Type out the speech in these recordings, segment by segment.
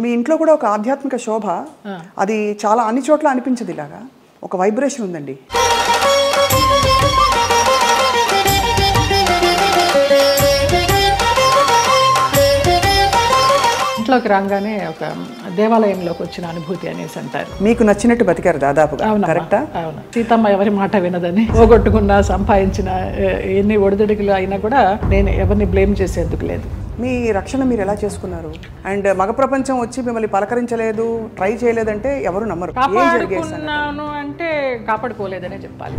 మీ ఇంట్లో కూడా ఒక ఆధ్యాత్మిక శోభ, అది చాలా అన్ని చోట్ల అనిపించదు. ఇలాగా ఒక వైబ్రేషన్ ఉందండి. ఇంట్లోకి రాగానే ఒక దేవాలయంలోకి వచ్చిన అనుభూతి అనేసి అంటారు. మీకు నచ్చినట్టు బతికారు దాదాపుగా. కరెక్టా? అవును. సీతమ్మ ఎవరి మాట వినదని, పోగొట్టుకున్నా సంపాదించిన ఎన్ని ఒడిదుడుకులు అయినా కూడా నేను ఎవరిని బ్లేమ్ చేసేందుకు లేదు. మీ రక్షణ మీరు ఎలా చేసుకున్నారు? అండ్ మగ ప్రపంచం వచ్చి మిమ్మల్ని పలకరించలేదు, ట్రై చేయలేదంటే ఎవరు నమ్మరు. కాపాడుకున్నాను అంటే కాపాడుకోలేదనే చెప్పాలి.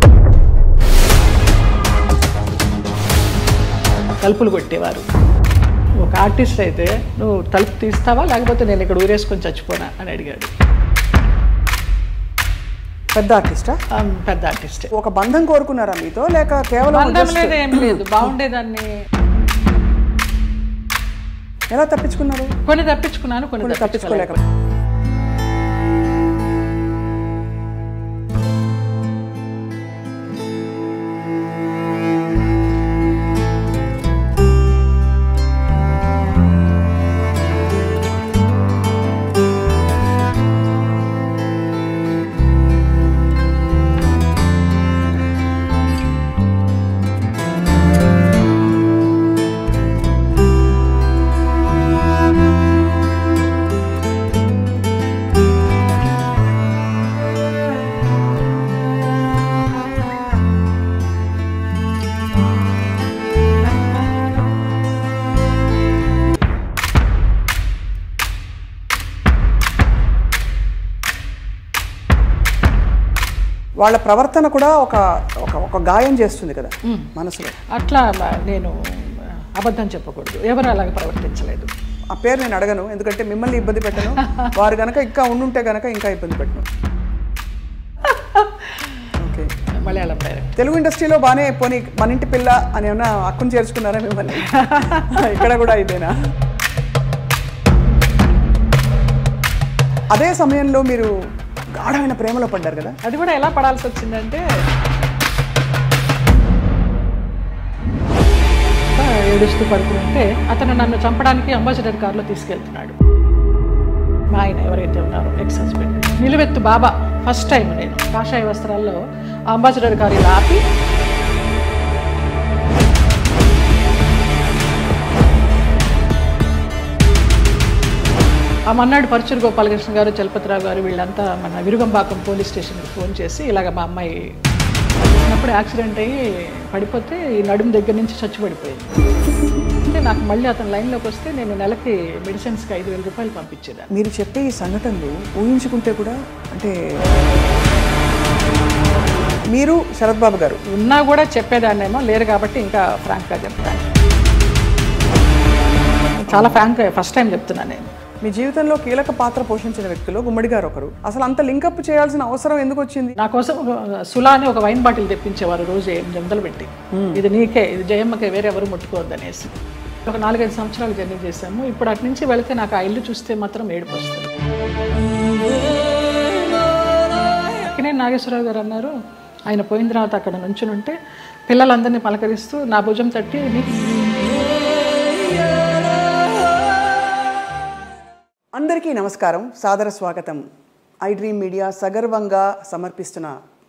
తలుపులు కొట్టేవారు. ఒక ఆర్టిస్ట్ అయితే నువ్వు తలుపు తీస్తావా లేకపోతే నేను ఇక్కడ ఊరేసుకొని చచ్చిపోనా అని అడిగాడు. పెద్ద ఆర్టిస్టా? పెద్ద ఆర్టిస్ట్. ఒక బంధం కోరుకున్నారా మీతో, లేక కేవలం బంధం లేదు, ఏం లేదు, బాగుండేదాన్ని. ఎలా తప్పించుకున్నారు? కొన్ని తప్పించుకున్నాను, కొన్ని తప్పించుకోలేక. వాళ్ళ ప్రవర్తన కూడా ఒక ఒక గాయం చేస్తుంది కదా మనసులో. అట్లా నేను అబద్ధం చెప్పకూడదు, ఎవరు అలాగే ప్రవర్తించలేదు. ఆ పేరు నేను అడగను, ఎందుకంటే మిమ్మల్ని ఇబ్బంది పెట్టను. వారు గనక ఇంకా ఉండుంటే గనక ఇంకా ఇబ్బంది పెట్టను. Okay, Malayalam direct. తెలుగు ఇండస్ట్రీలో బాగానే పోనీ మన ఇంటి పిల్ల అని ఏమన్నా అక్కును చేర్చుకున్నారా మిమ్మల్ని? ఇక్కడ కూడా ఇదేనా? అదే సమయంలో మీరు గాఢమైన ప్రేమలో పడ్డారు కదా. అది కూడా ఎలా పడాల్సి వచ్చిందంటే, ఏడుస్తూ పడుకుంటే అతను నన్ను చంపడానికి అంబాసిడర్ కారులో తీసుకెళ్తున్నాడు. మా ఆయన ఎవరైతే ఉన్నారో ఎక్స్ హస్బెండ్, నిలువెత్తు బాబా. ఫస్ట్ టైం నేను కాషాయ వస్త్రాల్లో అంబాసిడర్ కారు ఇలా ఆపి ఆ మన్నాడు పరుచూరు గోపాలకృష్ణ గారు, చలపతిరావు గారు వీళ్ళంతా మన విరుగంబాకం పోలీస్ స్టేషన్కి ఫోన్ చేసి ఇలాగ మా అమ్మాయి అప్పుడు యాక్సిడెంట్ అయ్యి పడిపోతే ఈ నడుము దగ్గర నుంచి చచ్చిపడిపోయింది అంటే, నాకు మళ్ళీ అతను లైన్లోకి వస్తే నేను నెలకి మెడిసిన్స్కి 5,000 రూపాయలు పంపించేదాన్ని. మీరు చెప్పే ఈ సంఘటనలు ఊహించుకుంటే కూడా, అంటే మీరు శరత్ బాబు గారు ఉన్నా కూడా చెప్పేదాన్నేమో, లేరు కాబట్టి ఇంకా ఫ్రాంక్గా చెప్తాను. చాలా ఫ్రాంక్గా ఫస్ట్ టైం చెప్తున్నాను నేను. మీ జీవితంలో కీలక పాత్ర పోషించిన వ్యక్తులు గుమ్మడి గారు ఒకరు. అసలు అంత లింకప్ చేయాల్సిన అవసరం ఎందుకు వచ్చింది? నా కోసం సులా అని ఒక వైన్ బాటిల్ తెప్పించేవారు రోజు 800 పెట్టి, ఇది నీకే, ఇది జయమ్మకే, వేరే ఎవరు ముట్టుకోవద్దనేసి. ఒక 4-5 సంవత్సరాలు జర్నీ చేశాము. ఇప్పుడు అటు నుంచి వెళితే నాకు ఆ ఇల్లు చూస్తే మాత్రం ఏడుపు వస్తుంది. అక్కినేని నాగేశ్వరరావు గారు అన్నారు, ఆయన పోయిన తర్వాత అక్కడ నుంచుని ఉంటే పిల్లలందరినీ పలకరిస్తూ నా భుజం తట్టి, అందరికీ నమస్కారం, సాదర స్వాగతం. ఐ డ్రీమ్ మీడియా సగర్వంగా సమర్పిస్తున్న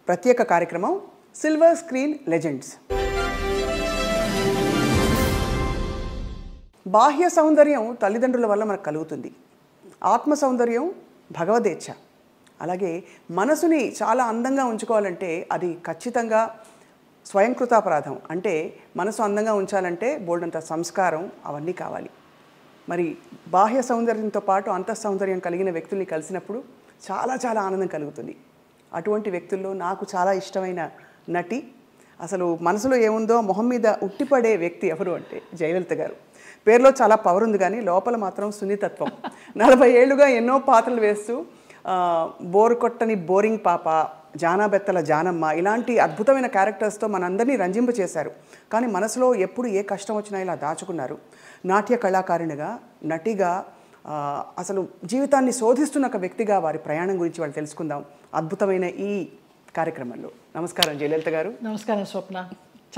ప్రత్యేక కార్యక్రమం సిల్వర్ స్క్రీన్ లెజెండ్స్. బాహ్య సౌందర్యం తల్లిదండ్రుల వల్ల మనకు కలుగుతుంది. ఆత్మ సౌందర్యం భగవదేచ్ఛ. అలాగే మనసుని చాలా అందంగా ఉంచుకోవాలంటే అది ఖచ్చితంగా స్వయంకృతాపరాధం. అంటే మనసు అందంగా ఉంచాలంటే బోల్డంత సంస్కారం అవన్నీ కావాలి. మరి బాహ్య సౌందర్యంతో పాటు అంతః సౌందర్యం కలిగిన వ్యక్తుల్ని కలిసినప్పుడు చాలా చాలా ఆనందం కలుగుతుంది. అటువంటి వ్యక్తుల్లో నాకు చాలా ఇష్టమైన నటి, అసలు మనసులో ఏముందో మొహం మీద ఉట్టిపడే వ్యక్తి ఎవరు అంటే జయలలిత గారు. పేరులో చాలా పవర్ ఉంది కానీ లోపల మాత్రం సున్నితత్వం. 40 ఏళ్లుగా ఎన్నో పాత్రలు వేస్తూ బోరు కొట్టని బోరింగ్ పాప, జానాబెత్తల జానమ్మ ఇలాంటి అద్భుతమైన క్యారెక్టర్స్తో మనందరినీ రంజింపచేశారు. కానీ మనసులో ఎప్పుడు ఏ కష్టం వచ్చినా ఇలా దాచుకున్నారు. నాట్య కళాకారిణిగా, నటిగా, అసలు జీవితాన్ని శోధిస్తున్న ఒక వ్యక్తిగా వారి ప్రయాణం గురించి వాళ్ళు తెలుసుకుందాం అద్భుతమైన ఈ కార్యక్రమంలో. నమస్కారం జయలలిత గారు. నమస్కారం స్వప్న.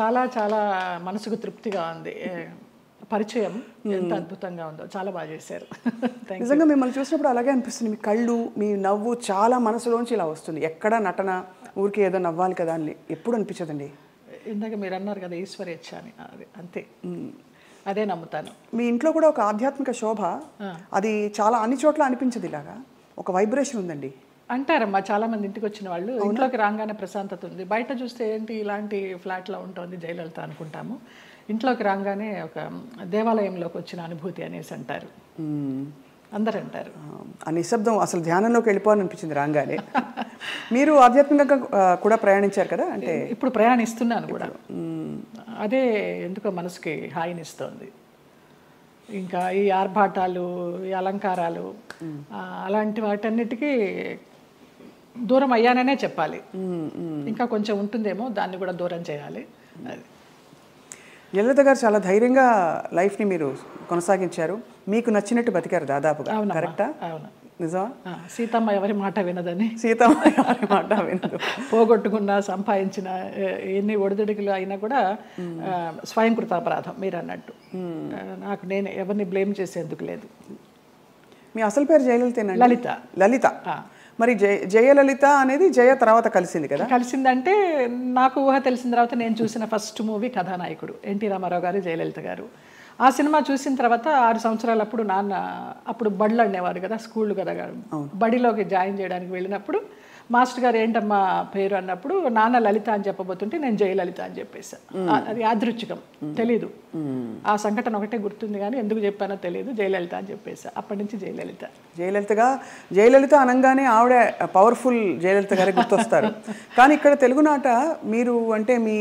చాలా చాలా మనసుకు తృప్తిగా ఉంది. పరిచయం ఎంత అద్భుతంగా ఉందో, చాలా బాగా చేశారు. నిజంగా మిమ్మల్ని చూసినప్పుడు అలాగే అనిపిస్తుంది. మీ కళ్ళు, మీ నవ్వు చాలా మనసులోంచి ఇలా వస్తుంది. ఎక్కడ నటన ఊరికి ఏదో నవ్వాలి కదా అని ఎప్పుడు అనిపించదండి. ఇందాక మీరు అన్నారు కదా ఈశ్వరేచ్ఛ అని, అది అంతే, అదే నమ్ముతాను. మీ ఇంట్లో కూడా ఒక ఆధ్యాత్మిక శోభ, అది చాలా అన్ని చోట్ల అనిపించదు, ఇలాగా ఒక వైబ్రేషన్ ఉందండి అంటారమ్మా చాలా మంది. ఇంటికి వచ్చిన వాళ్ళు ఇంట్లోకి రాగానే ప్రశాంతత ఉంది. బయట చూస్తే ఏంటి ఇలాంటి ఫ్లాట్లో ఉంటుంది జయలలిత అనుకుంటాము, ఇంట్లోకి రాగానే ఒక దేవాలయంలోకి వచ్చిన అనుభూతి అనేసి అంటారు, అందరు అంటారు. ఆ నిశ్శబ్దం అసలు ధ్యానంలోకి వెళ్ళిపోవాలనిపించింది రాగానే. మీరు ఆధ్యాత్మికంగా కూడా ప్రయాణించారు కదా, అంటే ఇప్పుడు ప్రయాణిస్తున్నాను కూడా, అదే ఎందుకో మనసుకి హాయినిస్తోంది. ఇంకా ఈ ఆర్భాటాలు, ఈ అలంకారాలు, అలాంటి వాటన్నిటికీ దూరం అయ్యాననే చెప్పాలి. ఇంకా కొంచెం ఉంటుందేమో, దాన్ని కూడా దూరం చేయాలి. అది జయలలిత గారు చాలా ధైర్యంగా లైఫ్ని మీరు కొనసాగించారు. మీకు నచ్చినట్టు బతికారు దాదాపుగా. కరెక్టా? అవును. నిజమా? సీతమ్మ ఎవరి మాట వినదని. సీతమ్మ ఎవరి మాట వినదు. పోగొట్టుకున్న, సంపాదించిన ఎన్ని ఒడిదుడుకులు అయినా కూడా స్వయంకృతాపరాధం మీరు అన్నట్టు. నాకు నేను ఎవరిని బ్లేమ్ చేసేందుకు లేదు. మీ అసలు పేరు జయలలితేనండి? లలిత. లలిత. మరి జయలలిత అనేది జయ తర్వాత కలిసింది కదా? కలిసిందంటే నాకు ఊహ తెలిసిన తర్వాత నేను చూసిన ఫస్ట్ మూవీ కథానాయకుడు ఎన్టీ రామారావు గారు, జయలలిత గారు. ఆ సినిమా చూసిన తర్వాత 6 సంవత్సరాలప్పుడు నాన్న అప్పుడు బడులు అనేవారు కదా, స్కూళ్ళు కదా, బడిలోకి జాయిన్ చేయడానికి వెళ్ళినప్పుడు మాస్టర్ గారు ఏంటమ్మా పేరు అన్నప్పుడు నాన్న లలిత అని చెప్పబోతుంటే నేను జయలలిత అని చెప్పేశాను. అది యాదృచ్ఛికం, తెలీదు. ఆ సంఘటన ఒకటే గుర్తుంది కానీ ఎందుకు చెప్పానో తెలియదు. జయలలిత అని చెప్పేసా. అప్పటి నుంచి జయలలిత. జయలలిత అనగానే ఆవిడ పవర్ఫుల్ జయలలిత గారికి గుర్తొస్తారు. కానీ ఇక్కడ తెలుగునాట మీరు అంటే మీ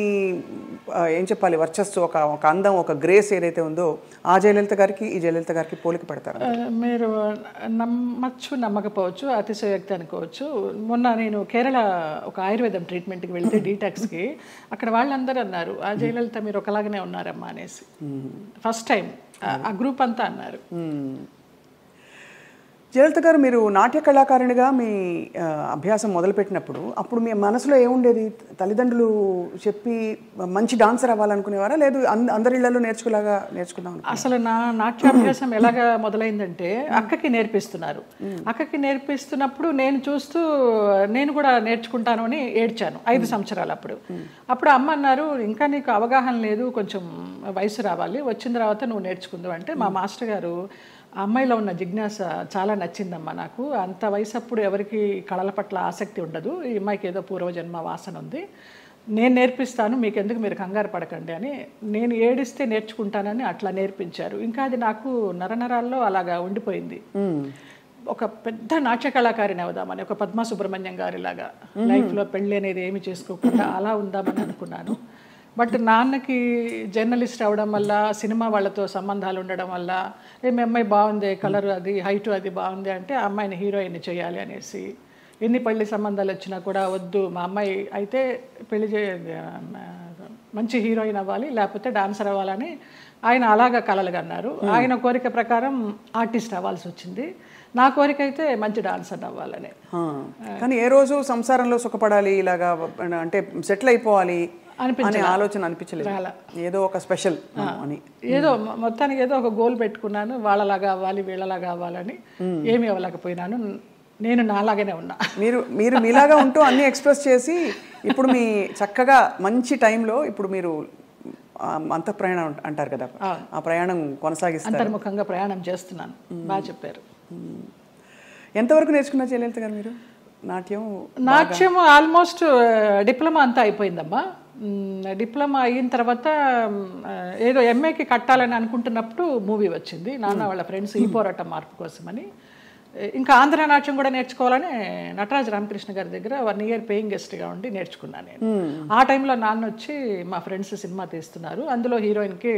ఏం చెప్పాలి, వర్చస్సు, ఒక అందం, ఒక గ్రేస్ ఏదైతే ఉందో ఆ జయలలిత గారికి ఈ జయలలిత గారికి పోలిక పడతారు. మీరు నమ్మచ్చు నమ్మకపోవచ్చు, అతిశయోక్తి అనుకోవచ్చు. మొన్న నేను కేరళ ఒక ఆయుర్వేదం ట్రీట్మెంట్కి వెళ్తే డీటాక్స్కి, అక్కడ వాళ్ళందరూ అన్నారు ఆ జయలలిత మీరు ఒకలాగానే ఉన్నారమ్మా అనేసి. ఫస్ట్ టైం ఆ గ్రూప్ అంతా అన్నారు. జయలలిత గారు, మీరు నాట్య కళాకారునిగా మీ అభ్యాసం మొదలుపెట్టినప్పుడు అప్పుడు మీ మనసులో ఏముండేది? తల్లిదండ్రులు చెప్పి మంచి డాన్సర్ అవ్వాలనుకునేవారా, లేదు అందరిళ్లలో నేర్చుకుందాం? అసలు నా నాట్యాభ్యాసం ఎలాగా మొదలైందంటే అక్కకి నేర్పిస్తున్నారు. అక్కకి నేర్పిస్తున్నప్పుడు నేను చూస్తూ నేను కూడా నేర్చుకుంటాను అని ఏడ్చాను 5 సంవత్సరాలు. అప్పుడు అమ్మ అన్నారు ఇంకా నీకు అవగాహన లేదు, కొంచెం వయసు రావాలి, వచ్చిన తర్వాత నువ్వు నేర్చుకుందావు అంటే మా మాస్టర్ గారు అమ్మాయిలో ఉన్న జిజ్ఞాస చాలా నచ్చిందమ్మా నాకు. అంత వయసు అప్పుడు ఎవరికి కళల పట్ల ఆసక్తి ఉండదు, ఈ అమ్మాయికి ఏదో పూర్వజన్మ వాసన ఉంది, నేను నేర్పిస్తాను, మీకెందుకు, మీరు కంగారు పడకండి అని. నేను ఏడిస్తే నేర్చుకుంటానని అట్లా నేర్పించారు. ఇంకా అది నాకు నరనరాల్లో అలాగా ఉండిపోయింది. ఒక పెద్ద నాట్య కళాకారిని అవుదామని, ఒక పద్మా సుబ్రహ్మణ్యం గారిలాగా లైఫ్లో పెళ్ళి అనేది ఏమి చేసుకోకుండా అలా ఉందామని అనుకున్నాను. బట్ నాన్నకి జర్నలిస్ట్ అవడం వల్ల, సినిమా వాళ్ళతో సంబంధాలు ఉండడం వల్ల, మీ అమ్మాయి బాగుంది, కలర్ అది, హైట్ అది బాగుంది అంటే ఆ అమ్మాయిని హీరోయిన్ చేయాలి అనేసి ఎన్ని పెళ్లి సంబంధాలు వచ్చినా కూడా వద్దు, మా అమ్మాయి అయితే పెళ్లి మంచి హీరోయిన్ అవ్వాలి, లేకపోతే డాన్సర్ అవ్వాలని ఆయన అలాగా కలలుగా అన్నారు. ఆయన కోరిక ప్రకారం ఆర్టిస్ట్ అవ్వాల్సి వచ్చింది. నా కోరిక అయితే మంచి డాన్సర్ అవ్వాలని. కానీ ఏ రోజు సంసారంలో సుఖపడాలి, ఇలాగా అంటే సెటిల్ అయిపోవాలి అనే ఆలోచన అనిపించలేదు? ఏదో ఒక స్పెషల్ అని, ఏదో మొత్తానికి ఏదో ఒక గోల్ పెట్టుకున్నాను, వాళ్ళలాగా అవ్వాలి వీళ్ళలాగా అవ్వాలని. ఏమీ అవ్వలేకపోయినాను, నేను నాలాగానే ఉన్నా. మీరు మీలాగా ఉంటూ అన్ని ఎక్స్ప్రెస్ చేసి ఇప్పుడు మీ చక్కగా మంచి టైంలో ఇప్పుడు మీరు అంతఃప్రయాణం అంటారు కదా, ఆ ప్రయాణం కొనసాగిస్తారు. అంతర్ముఖంగా ప్రయాణం చేస్తున్నాను. బాగా చెప్పారు. ఎంతవరకు నేర్చుకున్నా జయలలిత గారు మీరు నాట్యం? ఆల్మోస్ట్ డిప్లొమా అంతా అయిపోయిందమ్మా. డిప్లొమా అయిన తర్వాత ఏదో ఎంఏకి కట్టాలని అనుకుంటున్నప్పుడు మూవీ వచ్చింది, నాన్న వాళ్ళ ఫ్రెండ్స్ ఈ పోరాటం మార్పు కోసమని. ఇంకా ఆంధ్ర నాట్యం కూడా నేర్చుకోవాలని నటరాజ రామకృష్ణ గారి దగ్గర 1 ఇయర్ పేయింగ్ గెస్ట్గా ఉండి నేర్చుకున్నాను నేను. ఆ టైంలో నాన్న వచ్చి మా ఫ్రెండ్స్ సినిమా తీస్తున్నారు, అందులో హీరోయిన్కి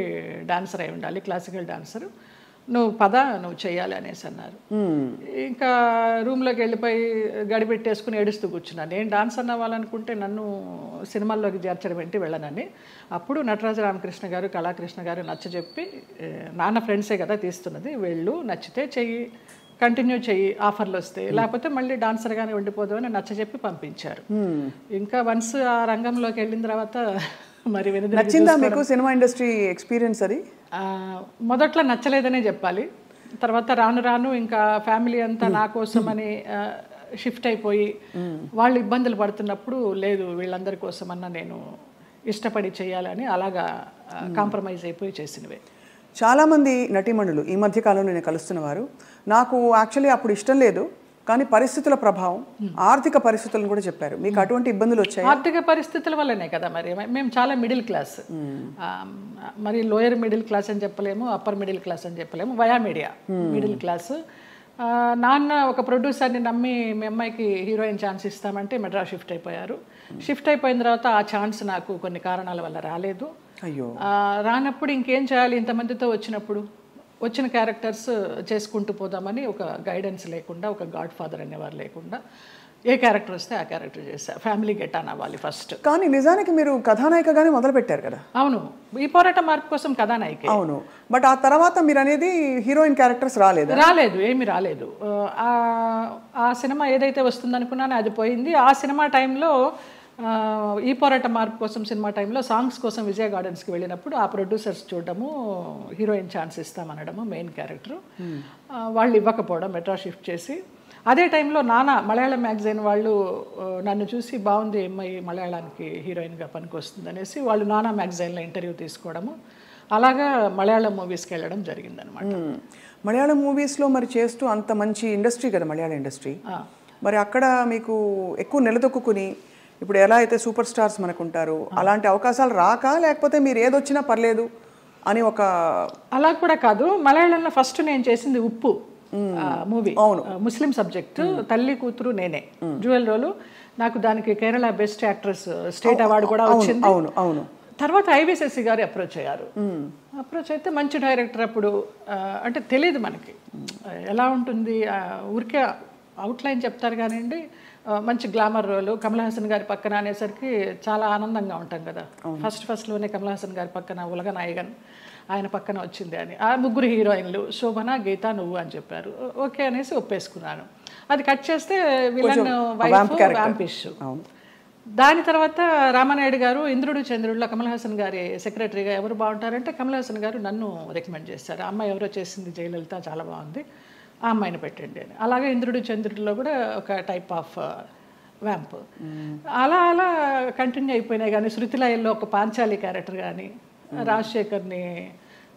డాన్సర్ అయి ఉండాలి, క్లాసికల్ డాన్సరు, నువ్వు పద నువ్వు చేయాలి అనేసి అన్నారు. ఇంకా రూమ్లోకి వెళ్ళిపోయి గడిపెట్టేసుకుని ఏడుస్తూ కూర్చున్నాను. నేను డాన్సర్ అవ్వాలనుకుంటే నన్ను సినిమాల్లోకి చేర్చడం ఏంటి, వెళ్ళనని. అప్పుడు నటరాజ రామకృష్ణ గారు, కళాకృష్ణ గారు నచ్చజెప్పి, నాన్న ఫ్రెండ్సే కదా తీస్తున్నది, వెళ్ళు, నచ్చితే చెయ్యి, కంటిన్యూ చెయ్యి, ఆఫర్లు వస్తే, లేకపోతే మళ్ళీ డాన్సర్గానే ఉండిపోదు అని నచ్చజెప్పి పంపించారు. ఇంకా వన్స్ ఆ రంగంలోకి వెళ్ళిన తర్వాత మరి నచ్చిందా మీకు సినిమా ఇండస్ట్రీ ఎక్స్పీరియన్స్? మొదట్లో నచ్చలేదనే చెప్పాలి. తర్వాత రాను రాను ఇంకా ఫ్యామిలీ అంతా నా కోసమని షిఫ్ట్ అయిపోయి వాళ్ళు ఇబ్బందులు పడుతున్నప్పుడు లేదు వీళ్ళందరి కోసమన్నా నేను ఇష్టపడి చేయాలని అలాగా కాంప్రమైజ్ అయిపోయి చేసినవే. చాలామంది నటీమణులు ఈ మధ్య కాలంలో నేను కలుస్తున్నవారు నాకు యాక్చువల్లీ అప్పుడు ఇష్టం లేదు కానీ పరిస్థితుల ప్రభావం ఆర్థిక పరిస్థితులను కూడా చెప్పారు. మీకు అటువంటి ఇబ్బందులు వచ్చాయి? ఆర్థిక పరిస్థితుల వల్లనే కదా మరి. మేము చాలా మిడిల్ క్లాస్, మరి లోయర్ మిడిల్ క్లాస్ అని చెప్పలేము, అప్పర్ మిడిల్ క్లాస్ అని చెప్పలేము, వయా మీడియా మిడిల్ క్లాస్. నాన్న ఒక ప్రొడ్యూసర్ని నమ్మి మీ అమ్మాయికి హీరోయిన్ ఛాన్స్ ఇస్తామంటే మెడ్రాస్ షిఫ్ట్ అయిపోయారు. షిఫ్ట్ అయిపోయిన తర్వాత ఆ ఛాన్స్ నాకు కొన్ని కారణాల వల్ల రాలేదు. అయ్యో. రానప్పుడు ఇంకేం చేయాలి, ఇంతమందితో వచ్చిన క్యారెక్టర్స్ చేసుకుంటూ పోదామని ఒక గైడెన్స్ లేకుండా, ఒక గాడ్ ఫాదర్ అనేవారు లేకుండా ఏ క్యారెక్టర్ వస్తే ఆ క్యారెక్టర్ చేశా. ఫ్యామిలీ గెట్ ఆన్ అవ్వాలి ఫస్ట్. కానీ నిజానికి మీరు కథానాయికగానే మొదలు పెట్టారు కదా? అవును, ఈ పోరాట మార్పు కోసం కథానాయిక. అవును, బట్ ఆ తర్వాత మీరు అనేది హీరోయిన్ క్యారెక్టర్స్ రాలేదు, ఏమీ రాలేదు. ఆ సినిమా ఏదైతే వస్తుందనుకున్నానో అది పోయింది. ఆ సినిమా టైంలో ఈ పోరాట మార్పు కోసం సినిమా టైంలో సాంగ్స్ కోసం విజయ గార్డెన్స్కి వెళ్ళినప్పుడు ఆ ప్రొడ్యూసర్స్ చూడడము, హీరోయిన్ ఛాన్స్ ఇస్తామనడము, మెయిన్ క్యారెక్టర్ వాళ్ళు ఇవ్వకపోవడం, మెడ్రాస్ షిఫ్ట్ చేసి. అదే టైంలో నానా మలయాళం మ్యాగజైన్ వాళ్ళు నన్ను చూసి బాగుంది అమ్మాయి మలయాళానికి హీరోయిన్గా పనికి వస్తుంది అనేసి వాళ్ళు నానా మ్యాగజైన్లో ఇంటర్వ్యూ తీసుకోవడము, అలాగా మలయాళం మూవీస్కి వెళ్ళడం జరిగిందనమాట. మలయాళం మూవీస్లో మరి చేస్తూ అంత మంచి ఇండస్ట్రీ కదా మలయాళం ఇండస్ట్రీ, మరి అక్కడ మీకు ఎక్కువ నిలదొక్కుని ఇప్పుడు ఎలా అయితే సూపర్ స్టార్స్ మనకు ఉంటారు అలాంటి అవకాశాలు రాక, లేకపోతే మీరు ఏదొచ్చినా పర్లేదు అని ఒక? అలా కూడా కాదు. మలయాళంలో ఫస్ట్ నేను చేసింది ఉప్పు మూవీ, ముస్లిం సబ్జెక్ట్, తల్లి కూతురు నేనే, జ్యువెల్ రోలు. నాకు దానికి Kerala best actress state award కూడా వచ్చింది. అవును. తర్వాత ఐవిశశి గారు అప్రోచ్ అయ్యారు. అప్రోచ్ అయితే మంచి డైరెక్టర్. అప్పుడు అంటే తెలియదు మనకి ఎలా ఉంటుంది, ఊరికే అవుట్లైన్ చెప్తారు కానివ్వండి, మంచి గ్లామర్ రోలు, కమల్ హాసన్ గారి పక్కన అనేసరికి చాలా ఆనందంగా ఉంటాం కదా. ఫస్ట్లోనే కమల్ హాసన్ గారి పక్కన ఉలగ నాయగన్ ఆయన పక్కన వచ్చింది అని. ఆ ముగ్గురు హీరోయిన్లు శోభన, గీత, నువ్వు అని చెప్పారు. ఓకే అనేసి ఒప్పేసుకున్నాను. అది కట్ చేస్తే విలన్ వైఫ్ వ్యాంపిష్. దాని తర్వాత రామానాయుడు గారు ఇంద్రుడు చంద్రుడిలో కమల్ హాసన్ గారి సెక్రటరీగా ఎవరు బాగుంటారంటే కమల్ హాసన్ గారు నన్ను రికమెండ్ చేశారు. ఆ అమ్మాయి ఎవరో చేసింది జయలలిత, చాలా బాగుంది, ఆ అమ్మాయిని పెట్టండి అని. అలాగే ఇంద్రుడు చంద్రుడిలో కూడా ఒక టైప్ ఆఫ్ వ్యాంప్. అలా కంటిన్యూ అయిపోయినాయి. కానీ శృతిలయల్లో ఒక పాంచాలి క్యారెక్టర్ కానీ, రాజశేఖర్ని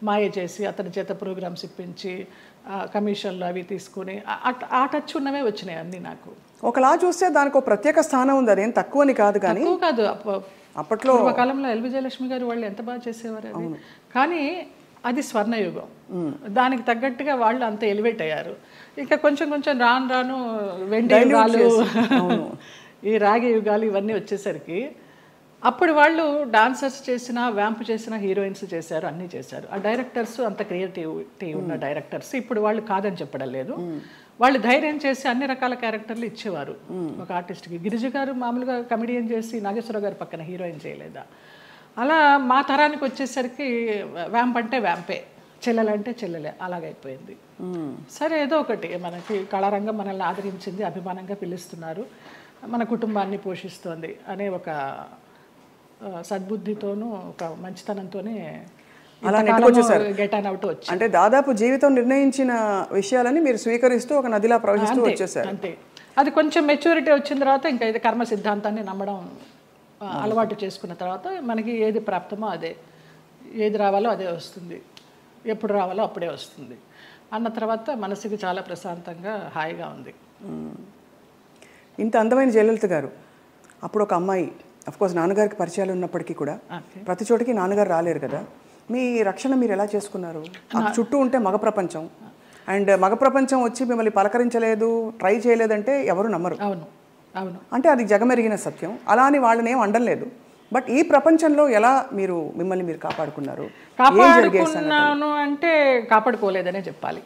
మాయ చేసి అతని చేత ప్రోగ్రామ్స్ ఇప్పించి కమిషన్లు అవి తీసుకుని ఆ టచ్ ఉన్నవే వచ్చినాయి అన్నీ నాకు. ఒకలా చూస్తే దానికి ఒక ప్రత్యేక స్థానం ఉంది, అదేం తక్కువని కాదు. కానీ కాదు, అప్పట్లో కాలంలో ఎల్ విజయలక్ష్మి గారు వాళ్ళు ఎంత బాగా చేసేవారు అది. కానీ అది స్వర్ణయుగం, దానికి తగ్గట్టుగా వాళ్ళు అంత ఎలివేట్ అయ్యారు. ఇంకా కొంచెం రాను వెండి యుగాలు, ఈ రాగి యుగాలు ఇవన్నీ వచ్చేసరికి అప్పుడు వాళ్ళు డాన్సర్స్ చేసిన, వ్యాంప్ చేసిన, హీరోయిన్స్ చేశారు, అన్నీ చేశారు. ఆ డైరెక్టర్స్ అంత క్రియేటివిటీ ఉన్న డైరెక్టర్స్. ఇప్పుడు వాళ్ళు కాదని చెప్పడం లేదు, వాళ్ళు ధైర్యం చేసి అన్ని రకాల క్యారెక్టర్లు ఇచ్చేవారు ఒక ఆర్టిస్ట్కి. గిరిజ గారు మామూలుగా కమెడియన్ చేసి నాగేశ్వరరావు గారి పక్కన హీరోయిన్ చేయలేదా? అలా మా తరానికి వచ్చేసరికి వ్యాంప్ అంటే వ్యాంపే, చెల్లెలంటే చెల్లెలే, అలాగైపోయింది. సరే ఏదో ఒకటి, మనకి కళారంగం మనల్ని ఆదరించింది, అభిమానంగా పిలుస్తున్నారు, మన కుటుంబాన్ని పోషిస్తోంది అనే ఒక సద్బుద్ధితోనూ ఒక మంచితనంతోనే అలా గెట్ ఆన్ అవుట్ వచ్చి, అంటే దాదాపు జీవితం నిర్ణయించిన విషయాలని మీరు స్వీకరిస్తూ ఒక నదిలా ప్రవహిస్తూ వచ్చేసారు. అంతే. అది కొంచెం మెచ్యూరిటీ వచ్చిన తర్వాత ఇంకా ఇది కర్మ సిద్ధాంతాన్ని నమ్మడం అలవాటు చేసుకున్న తర్వాత మనకి ఏది ప్రాప్తమో అదే, ఏది రావాలో అదే వస్తుంది, ఎప్పుడు రావాలో అప్పుడే వస్తుంది అన్న తర్వాత మనసుకి చాలా ప్రశాంతంగా హాయిగా ఉంది. ఇంత అందమైన జయలలిత గారు అప్పుడు ఒక అమ్మాయి, అఫ్కోర్స్ నాన్నగారికి పరిచయాలు ఉన్నప్పటికీ కూడా ప్రతి చోటికి నాన్నగారు రాలేరు కదా, మీ రక్షణ మీరు ఎలా చేసుకున్నారు? చుట్టూ ఉంటే మగ ప్రపంచం, అండ్ మగ ప్రపంచం వచ్చి మిమ్మల్ని పలకరించలేదు, ట్రై చేయలేదంటే ఎవరు నమ్మరు. అవును, అంటే అది జగమెరిగిన సత్యం. అలా అని వాళ్ళని ఏం అండలేదు. బట్ ఈ ప్రపంచంలో ఎలా మిమ్మల్ని మీరు కాపాడుకున్నారు? కాపాడుకున్నాను అంటే కాపాడుకోలేదనే చెప్పాలి.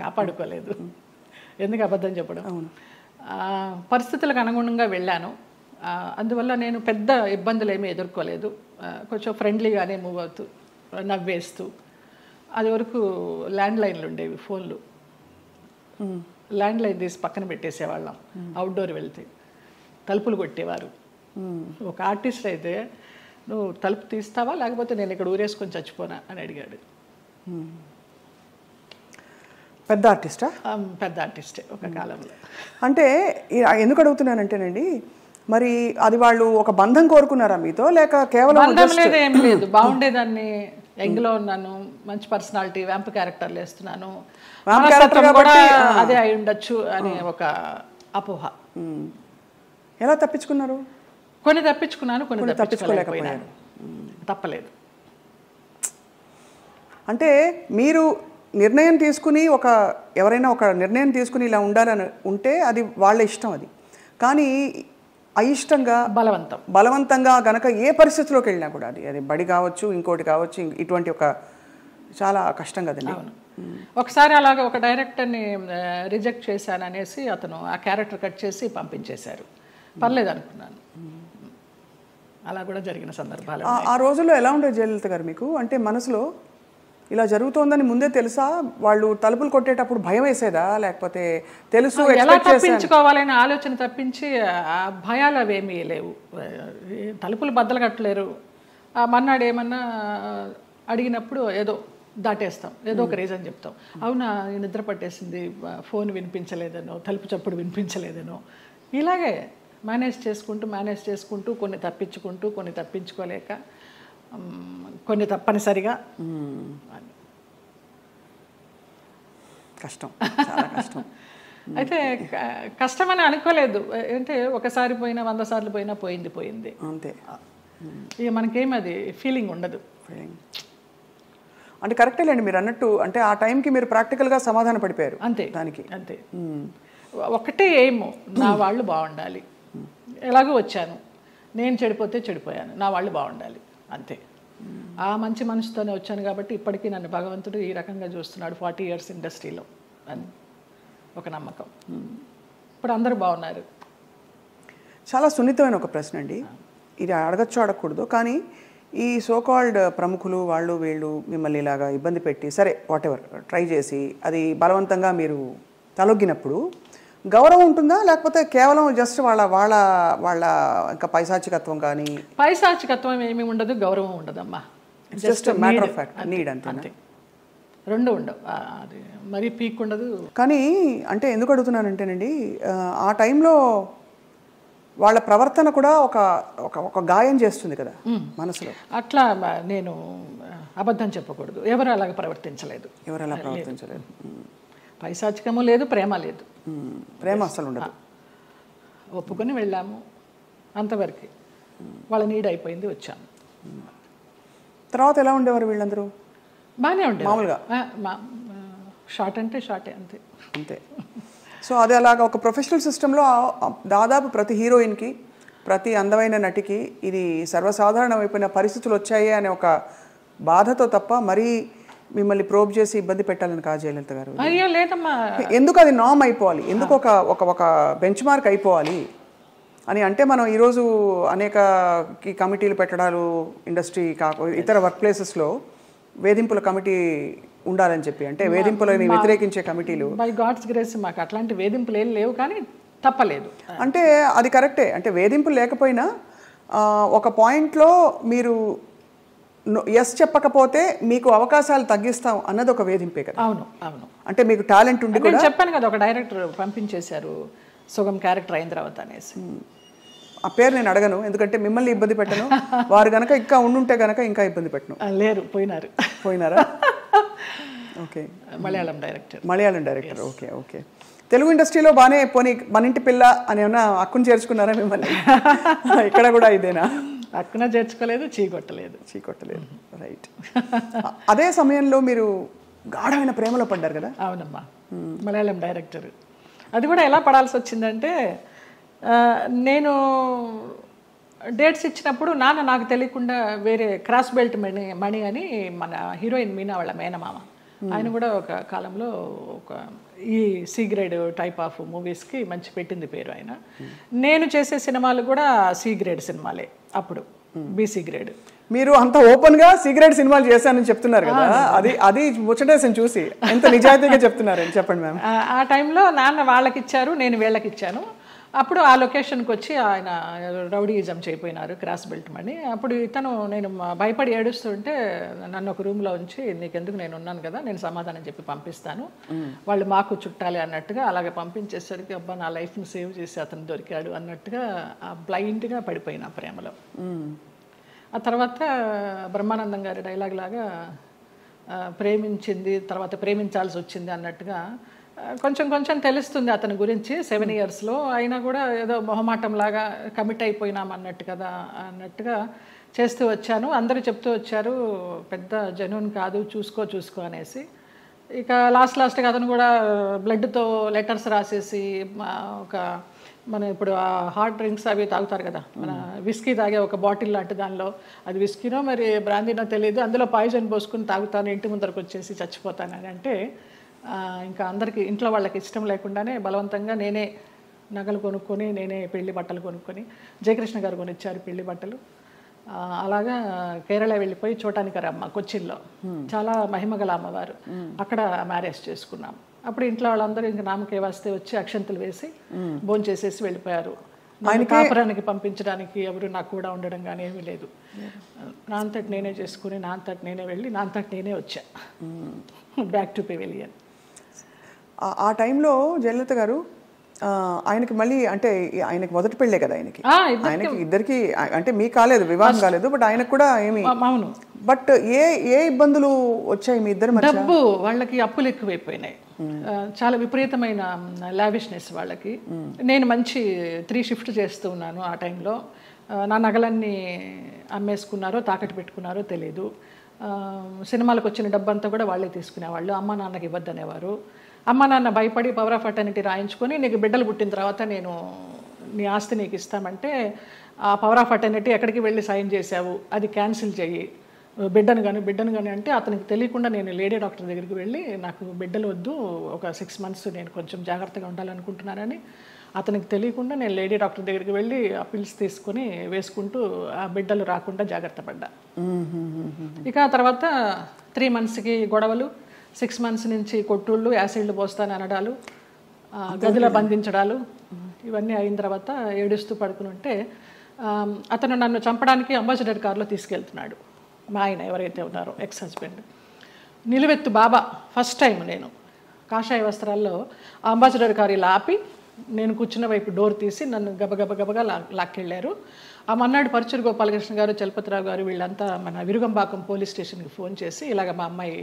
కాపాడుకోలేదు, ఎందుకు అబద్ధం చెప్పడం. పరిస్థితులకు అనుగుణంగా వెళ్ళాను, అందువల్ల నేను పెద్ద ఇబ్బందులు ఏమీ ఎదుర్కోలేదు. కొంచెం ఫ్రెండ్లీగానే మూవ్ అవుతూ, నవ్వేస్తూ. అది వరకు ల్యాండ్ లైన్లు ఉండేవి, ఫోన్లు, ల్యాండ్ లైన్ తీసి పక్కన పెట్టేసేవాళ్ళం. అవుట్డోర్ వెళ్తే తలుపులు కొట్టేవారు. ఒక ఆర్టిస్ట్ అయితే నువ్వు తలుపు తీస్తావా లేకపోతే నేను ఇక్కడ ఊరేసుకొని చచ్చిపోనా అని అడిగాడు. పెద్ద ఆర్టిస్టా? పెద్ద ఆర్టిస్టే ఒక కాలంలో. అంటే ఎందుకు అడుగుతున్నానంటేనండి, మరి అది వాళ్ళు ఒక బంధం కోరుకున్నారా మీతో, లేక కేవలం బంధం లేదు, ఏం లేదు, బాగుండేదాన్ని, యంగ్లో ఉన్నాను, మంచి పర్సనాలిటీ, వ్యాంప్ క్యారెక్టర్లు వేస్తున్నాను, కూడా అదే అయి ఉండొచ్చు అనే ఒక అపోహ. ఎలా తప్పించుకున్నారు? కొన్ని తప్పించుకున్నాను, కొన్ని తప్పించుకోలేకపోయాను. తప్పలేదు. అంటే మీరు నిర్ణయం తీసుకుని ఎవరైనా ఒక నిర్ణయం తీసుకుని ఇలా ఉండాలని ఉంటే అది వాళ్ళ ఇష్టం. అది కానీ అయిష్టంగా బలవంతంగా గనక ఏ పరిస్థితిలోకి వెళ్ళినా కూడా అది బడి కావచ్చు, ఇంకోటి కావచ్చు, ఇటువంటి ఒక చాలా కష్టం కదండి. ఒకసారి అలాగే ఒక డైరెక్టర్ని రిజెక్ట్ చేశాను అనేసి అతను ఆ క్యారెక్టర్ కట్ చేసి పంపించేశారు. పర్లేదు అనుకున్నాను. అలా కూడా జరిగిన సందర్భాలు. ఆ రోజుల్లో ఎలా ఉండేది జయలలిత గారు మీకు? అంటే మనసులో ఇలా జరుగుతోందని ముందే తెలుసా? వాళ్ళు తలుపులు కొట్టేటప్పుడు భయం వేసేదా, లేకపోతే తెలుసు ఎలా తప్పించుకోవాలనే ఆలోచన తప్పించి ఆ భయాలు అవేమీ లేవు. తలుపులు బద్దలు కట్టలేరు. మన్నాడు ఏమన్నా అడిగినప్పుడు ఏదో దాటేస్తాం, ఏదో ఒక రీజన్ చెప్తాం. అవునా నిద్ర పట్టేసింది, ఫోన్ వినిపించలేదనో, తలుపు చప్పుడు వినిపించలేదనో, ఇలాగే మేనేజ్ చేసుకుంటూ కొన్ని తప్పించుకుంటూ, కొన్ని తప్పించుకోలేక, కొన్ని తప్పనిసరిగా. కష్టం, చాలా కష్టం. అయితే కష్టమని అనుకోలేదు. అంటే ఒకసారి పోయినా 100 సార్లు పోయినా పోయింది అంతే. ఇక మనకేం అది ఫీలింగ్ ఉండదు. అంటే కరెక్టేలేండి మీరు అన్నట్టు. అంటే ఆ టైంకి మీరు ప్రాక్టికల్గా సమాధాన పడిపోయారు అంతే. దానికి అంతే. ఒకటే ఏమో, నా వాళ్ళు బాగుండాలి. ఎలాగో వచ్చాను, నేను చెడిపోతే చెడిపోయాను, నా వాళ్ళు బాగుండాలి, అంతే. ఆ మంచి మనసుతోనే వచ్చాను కాబట్టి ఇప్పటికీ నన్ను భగవంతుడు ఈ రకంగా చూస్తున్నాడు. 40 years ఇండస్ట్రీలో అని ఒక నమ్మకం. ఇప్పుడు అందరూ బాగున్నారు. చాలా సున్నితమైన ఒక ప్రశ్న అండి ఇది. అడగచ్చు అడగకూడదు, కానీ ఈ సోకాల్డ్ ప్రముఖులు వాళ్ళు వీళ్ళు మిమ్మల్ని ఇలాగా ఇబ్బంది పెట్టి, సరే వాటెవర్ ట్రై చేసి అది బలవంతంగా మీరు తలొగ్గినప్పుడు గౌరవం ఉంటుందా, లేకపోతే కేవలం జస్ట్ వాళ్ళ వాళ్ళ వాళ్ళ ఇంకా పైశాచికత్వం? కానీ పైశాచికత్వం ఏమీ ఉండదు, గౌరవం ఉండదమ్మా. Just matter of fact, need అంతే. రెండు ఉండవు, అది మరీ పీక్ ఉండదు. కానీ అంటే ఎందుకు అడుగుతున్నానంటేనండి, ఆ టైంలో వాళ్ళ ప్రవర్తన కూడా ఒక గాయం చేస్తుంది కదా మనసులో. అట్లా నేను అబద్ధం చెప్పకూడదు, ఎవరు అలాగ ప్రవర్తించలేదు. పైశాచికము లేదు, ప్రేమ లేదు. ప్రేమ అసలు ఉండదు. ఒప్పుకొని వెళ్ళాము, అంతవరకు. వాళ్ళ నీడ్ అయిపోయింది, వచ్చాము. తర్వాత ఎలా ఉండేవారు వీళ్ళందరూ? బాగానే ఉండేవారు మామూలుగా. షార్ట్ అంటే షార్టే, అంతే అంతే. సో అది అలాగా ఒక ప్రొఫెషనల్ సిస్టంలో దాదాపు ప్రతి హీరోయిన్కి, ప్రతి అందమైన నటికి ఇది సర్వసాధారణమైపోయిన పరిస్థితులు వచ్చాయి అనే ఒక బాధతో తప్ప మరీ మిమ్మల్ని ప్రోబ్ చేసి ఇబ్బంది పెట్టాలని కాదు జయలలిత గారు. అయ్యో లేదమ్మా. ఎందుకు అది నామ్ అయిపోవాలి, ఎందుకు ఒక బెంచ్ మార్క్ అయిపోవాలి అని అంటే, మనం ఈరోజు అనేక కమిటీలు పెట్టడాలు, ఇండస్ట్రీ ఇతర వర్క్ ప్లేసెస్లో వేధింపుల కమిటీ ఉండాలని చెప్పి, అంటే వేధింపులని వ్యతిరేకించే కమిటీలు. బై గాడ్స్ గ్రేస్ మాకు అట్లాంటి వేధింపులు ఏం లేవు, కానీ తప్పలేదు. అంటే అది కరెక్టే. అంటే వేధింపులు లేకపోయినా ఒక పాయింట్లో మీరు ఎస్ చెప్పకపోతే మీకు అవకాశాలు తగ్గిస్తాం అన్నది ఒక వేధింపే కదా. అవును అవును. అంటే మీకు టాలెంట్ ఉండి కూడా చెప్పాను కదా, ఒక డైరెక్టర్ పంపించేశారు సుగం క్యారెక్టర్ అయిన తర్వాత అనేసి. ఆ పేరు నేను అడగను, ఎందుకంటే మిమ్మల్ని ఇబ్బంది పెట్టను. వారు గనక ఇంకా ఉండుంటే గనక ఇంకా ఇబ్బంది పెట్టను. లేరు, పోయినారా? Okay. Malayalam director. Okay okay. Telugu ఇండస్ట్రీలో బాగానే పోనీ మన ఇంటి పిల్ల అని ఏమన్నా హక్కును చేర్చుకున్నారా మిమ్మల్ని? ఇక్కడ కూడా ఇదేనా? హక్కున చేర్చుకోలేదు, చీకొట్టలేదు. రైట్. అదే సమయంలో మీరు గాఢమైన ప్రేమలో పడ్డారు కదా? అవునమ్మా. మలయాళం డైరెక్టర్. అది కూడా ఎలా పడాల్సి వచ్చిందంటే, నేను డేట్స్ ఇచ్చినప్పుడు నాన్న నాకు తెలియకుండా వేరే క్రాస్ బెల్ట్ మణి అని మన హీరోయిన్ మీనా వాళ్ళ మేనమామ, ఆయన కూడా ఒక కాలంలో ఒక ఈ సి గ్రేడ్ టైప్ ఆఫ్ మూవీస్కి మంచి పెట్టింది పేరు ఆయన. నేను చేసే సినిమాలు కూడా సి గ్రేడ్ సినిమాలే అప్పుడు, బీసీ గ్రేడ్. మీరు అంత ఓపెన్గా సి గ్రేడ్ సినిమాలు చేశానని చెప్తున్నారు కదా, అది ముచ్చటేసని చూసి ఎంత నిజాయితీగా చెప్తున్నారు అని చెప్పండి మ్యామ్. ఆ టైంలో నాన్న వాళ్ళకి ఇచ్చారు, నేను వీళ్ళకి ఇచ్చాను. అప్పుడు ఆ లొకేషన్కి వచ్చి ఆయన రౌడీయిజం చేయపోయినారు, క్రాస్ బెల్ట్ మని. అప్పుడు ఇతను నేను భయపడి ఏడుస్తుంటే నన్ను ఒక రూమ్లో ఉంచి నీకెందుకు, నేను ఉన్నాను కదా, నేను సమాధానం చెప్పి పంపిస్తాను, వాళ్ళు మాకు చుట్టాలి అన్నట్టుగా అలాగే పంపించేసరికి అబ్బా నా లైఫ్ని సేవ్ చేసి అతను దొరికాడు అన్నట్టుగా బ్లైండ్గా పడిపోయినా ప్రేమలో. ఆ తర్వాత బ్రహ్మానందం గారి డైలాగ్ లాగా ప్రేమించింది తర్వాత ప్రేమించాల్సి వచ్చింది అన్నట్టుగా కొంచెం కొంచెం తెలుస్తుంది అతని గురించి 7 yearsలో. అయినా కూడా ఏదో మొహమాటంలాగా కమిట్ అయిపోయినాం అన్నట్టుగా చేస్తూ వచ్చాను. అందరూ చెప్తూ వచ్చారు పెద్ద జెన్యూన్ కాదు, చూసుకో అనేసి. ఇక లాస్ట్గా అతను కూడా బ్లడ్తో లెటర్స్ రాసేసి ఒక మన ఇప్పుడు హార్డ్ డ్రింక్స్ అవి తాగుతారు కదా, మన విస్కీ తాగే ఒక బాటిల్ లాంటి దానిలో, అది విస్కీనో మరి బ్రాందీనో తెలియదు, అందులో పాయిజన్ పోసుకుని తాగుతాను, ఇంటి ముందరకు వచ్చేసి చచ్చిపోతానని అంటే ఇంకా అందరికీ ఇంట్లో వాళ్ళకి ఇష్టం లేకుండానే బలవంతంగా నేనే నగలు కొనుక్కొని నేనే పెళ్లి బట్టలు కొనుక్కొని, జయకృష్ణ గారు కొనిచ్చారు పెళ్లి బట్టలు. అలాగా కేరళ వెళ్ళిపోయి చోటానికరమ్మ కొచ్చిన్లో చాలా మహిమగల అమ్మవారు, అక్కడ మ్యారేజ్ చేసుకున్నాం. అప్పుడు ఇంట్లో వాళ్ళందరూ ఇంకా నామకే వస్తే వచ్చి అక్షంతలు వేసి భోంచేసేసి వెళ్ళిపోయారు. కాపురానికి పంపించడానికి ఎవరు నాకు కూడా ఉండడం కానీ ఏమీ లేదు. నా అంతటి నేనే చేసుకుని నా అంతటి నేనే వెళ్ళి నా అంతటి నేనే వచ్చా బ్యాక్ టు పెవిలియన్. ఆ టైంలో జయలలిత గారు ఆయనకి మళ్ళీ అంటే ఆయనకి మొదటి పెళ్ళే కదా, ఆయనకి ఇద్దరికి అంటే మీకు కాలేదు, వివాహం కాలేదు, బట్ ఆయనకు కూడా ఏమి. అవును. బట్ ఏ ఇబ్బందులు వచ్చాయి మీ ఇద్దరు మధ్య? డబ్బు, వాళ్ళకి అప్పులు ఎక్కువైపోయినాయి, చాలా విపరీతమైన లావిష్నెస్ వాళ్ళకి. నేను మంచి 3 shift చేస్తూ ఉన్నాను ఆ టైంలో. నా నగలన్నీ అమ్మేసుకున్నారో తాకట్టు పెట్టుకున్నారో తెలియదు. సినిమాలకు వచ్చిన డబ్బంతా కూడా వాళ్ళే తీసుకునేవాళ్ళు, అమ్మ నాన్నకి ఇవ్వద్దనేవారు. అమ్మ నాన్న భయపడి పవర్ ఆఫ్ అటర్నిటీ రాయించుకొని నీకు బిడ్డలు పుట్టిన తర్వాత నేను నీ ఆస్తి నీకు ఇస్తామంటే, ఆ పవర్ ఆఫ్ అటర్నిటీ ఎక్కడికి వెళ్ళి సైన్ చేసావు, అది క్యాన్సిల్ చెయ్యి, బిడ్డను కానీ అంటే అతనికి తెలియకుండా నేను లేడీ డాక్టర్ దగ్గరికి వెళ్ళి నాకు బిడ్డలు వద్దు, ఒక 6 months నేను కొంచెం జాగ్రత్తగా ఉండాలనుకుంటున్నానని అతనికి తెలియకుండా నేను లేడీ డాక్టర్ దగ్గరికి వెళ్ళి ఆ పిల్స్ తీసుకొని వేసుకుంటూ ఆ బిడ్డలు రాకుండా జాగ్రత్త పడ్డా. ఇక తర్వాత 3 monthsకి గొడవలు, 6 months నుంచి కొట్టుళ్ళు, యాసిడ్లు పోస్తాను అనడాలు, గదిలో బంధించడాలు, ఇవన్నీ అయిన తర్వాత ఏడుస్తూ పడుకుని ఉంటే అతను నన్ను చంపడానికి అంబాసిడర్ కార్లో తీసుకెళ్తున్నాడు. మా ఆయన ఎవరైతే ఉన్నారో ఎక్స్ హస్బెండ్ నిలువెత్తు బాబా. ఫస్ట్ టైం నేను కాషాయ వస్త్రాల్లో అంబాసిడర్ కారు ఇలా ఆపి నేను కూర్చున్న వైపు డోర్ తీసి నన్ను గబగబగా లాక్కెళ్ళారు. ఆ మన్నాడు పరుచూరు గోపాలకృష్ణ గారు, చలపతిరావు గారు వీళ్ళంతా మన విరుగంబాకం పోలీస్ స్టేషన్కి ఫోన్ చేసి ఇలాగ మా అమ్మాయి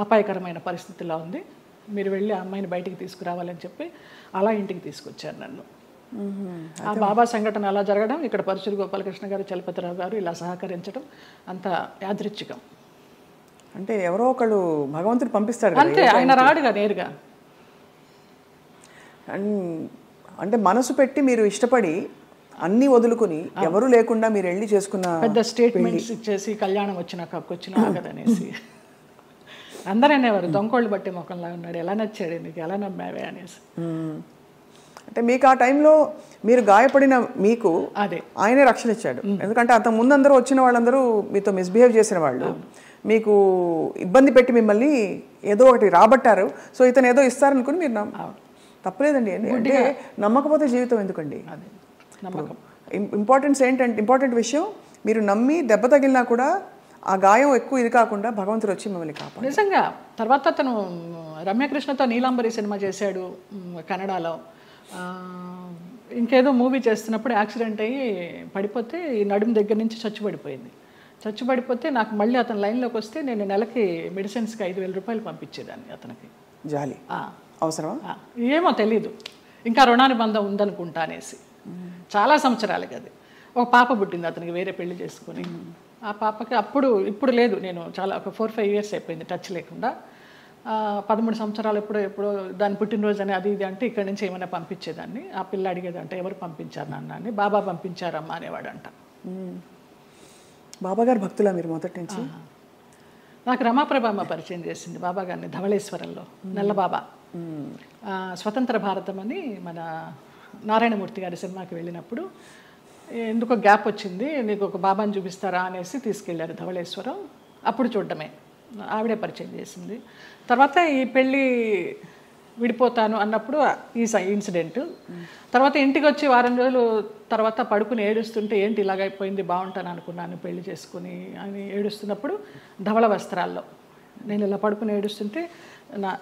అపాయకరమైన పరిస్థితిలో ఉంది, మీరు వెళ్ళి ఆ అమ్మాయిని బయటికి తీసుకురావాలని చెప్పి అలా ఇంటికి తీసుకొచ్చారు నన్ను. ఆ బాబా సంఘటన అలా జరగడం, ఇక్కడ పరుచూరు గోపాలకృష్ణ గారు, చలపతిరావు గారు ఇలా సహకరించడం అంత యాదృచ్ఛికం. అంటే ఎవరో ఒకళ్ళు భగవంతుడు పంపిస్తాడు అంతే, ఆయన రాడుగా నేరుగా. అంటే మనసు పెట్టి మీరు ఇష్టపడి అన్ని వదులుకుని ఎవరు లేకుండా మీరు వెళ్ళి చేసుకున్న పెద్ద స్టేట్మెంట్స్ ఇచ్చేసి కళ్యాణం వచ్చినాక ఆగదనేసి అందరూ అనేవారు దొంగోళ్ళు బట్టి ముఖంలా ఉన్నాడు, ఎలా నచ్చాడు నీకు, ఎలా నమ్మావే అనేసి. అంటే మీకు ఆ టైంలో మీరు గాయపడిన మీకు అదే ఆయనే రక్షణ ఇచ్చాడు. ఎందుకంటే అంత ముందందరూ వచ్చిన వాళ్ళందరూ మీతో మిస్బిహేవ్ చేసిన వాళ్ళు, మీకు ఇబ్బంది పెట్టి మిమ్మల్ని ఏదో ఒకటి రాబట్టారు. సో ఇతను ఏదో ఇస్తారనుకుని మీరు తప్పలేదండి. అంటే నమ్మకపోతే జీవితం ఎందుకండి? ఇంపార్టెంట్ విషయం, మీరు నమ్మి దెబ్బ తగిలినా కూడా ఆ గాయం ఎక్కువ ఇది కాకుండా భగవంతుడు వచ్చి మిమ్మల్ని కాపాడు. నిజంగా తర్వాత అతను రమ్యకృష్ణతో నీలాంబరి సినిమా చేశాడు కన్నడలో. ఇంకేదో మూవీ చేస్తున్నప్పుడు యాక్సిడెంట్ అయ్యి పడిపోతే ఈ నడుము దగ్గర నుంచి చచ్చుబడిపోతే నాకు మళ్ళీ అతను లైన్లోకి వస్తే నేను నెలకి మెడిసిన్స్కి 5,000 రూపాయలు పంపించేదాన్ని అతనికి. జాలి అవసరమా ఏమో తెలీదు, ఇంకా రుణానుబంధం ఉందనుకుంటా అనేసి. చాలా సంవత్సరాలకి అది. ఒక పాప పుట్టింది అతనికి వేరే పెళ్లి చేసుకుని. ఆ పాపకి ఇప్పుడు లేదు, నేను చాలా ఒక 4-5 years అయిపోయింది టచ్ లేకుండా. 13 సంవత్సరాలు ఎప్పుడో దాని పుట్టినరోజు అని అది ఇది అంటే ఇక్కడి నుంచి ఏమైనా పంపించేదాన్ని. ఆ పిల్ల అడిగేదంటే ఎవరు పంపించారు నాన్న అని. బాబా పంపించారమ్మా అనేవాడంట. బాబాగారు భక్తులా మీరు మొదటి నుంచి? నాకు రమాప్రభమ్మ పరిచయం చేసింది బాబా గారిని ధవళేశ్వరంలో, నల్లబాబా. స్వతంత్ర భారతం అని మన నారాయణమూర్తి గారి సినిమాకి వెళ్ళినప్పుడు ఎందుకో గ్యాప్ వచ్చింది, నీకు ఒక బాబాని చూపిస్తారా అనేసి తీసుకెళ్ళారు ధవళేశ్వరం. అప్పుడు చూడడమే, ఆవిడే పరిచయం చేసింది. తర్వాత ఈ పెళ్ళి విడిపోతాను అన్నప్పుడు ఈ ఇన్సిడెంట్. తర్వాత ఇంటికి వచ్చి వారం రోజులు తర్వాత పడుకుని ఏడుస్తుంటే ఏంటి ఇలాగైపోయింది, బాగుంటాను అనుకున్నాను పెళ్లి చేసుకుని అని ఏడుస్తున్నప్పుడు ధవళ వస్త్రాల్లో నేను ఇలా పడుకుని ఏడుస్తుంటే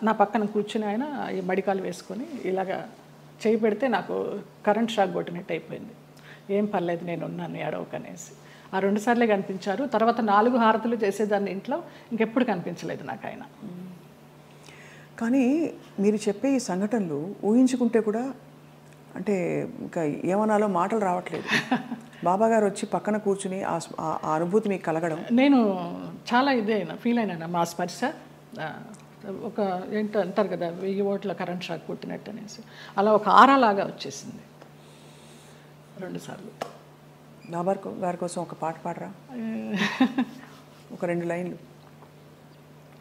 నా పక్కన కూర్చుని ఆయన ఈ మడికాలు వేసుకొని ఇలాగా చేయి పెడితే నాకు కరెంట్ షాక్ కొట్టినట్టు అయిపోయింది. ఏం పర్లేదు నేను ఉన్నాను ఏడవకనేసి. ఆ 2 సార్లే కనిపించారు. తర్వాత 4 హారతులు చేసేదాన్ని ఇంట్లో, ఇంకెప్పుడు కనిపించలేదు నాకు ఆయన. కానీ మీరు చెప్పే ఈ సంఘటనలు ఊహించుకుంటే కూడా అంటే ఇంకా ఏమనాలో మాటలు రావట్లేదు. బాబా గారు వచ్చి పక్కన కూర్చుని ఆ అనుభూతి మీకు కలగడం నేను చాలా ఫీల్ అయినా. మా స్పర్శ ఒక ఏంటో అంటారు కదా 1000 ఓట్ల కరెంట్ షాక్ కొట్టినట్టు అనేసి, అలా ఒక ఆరాలాగా వచ్చేసింది 2 సార్లు. బాబా గారి కోసం ఒక పాట పాడరా, ఒక 2 లైన్లు.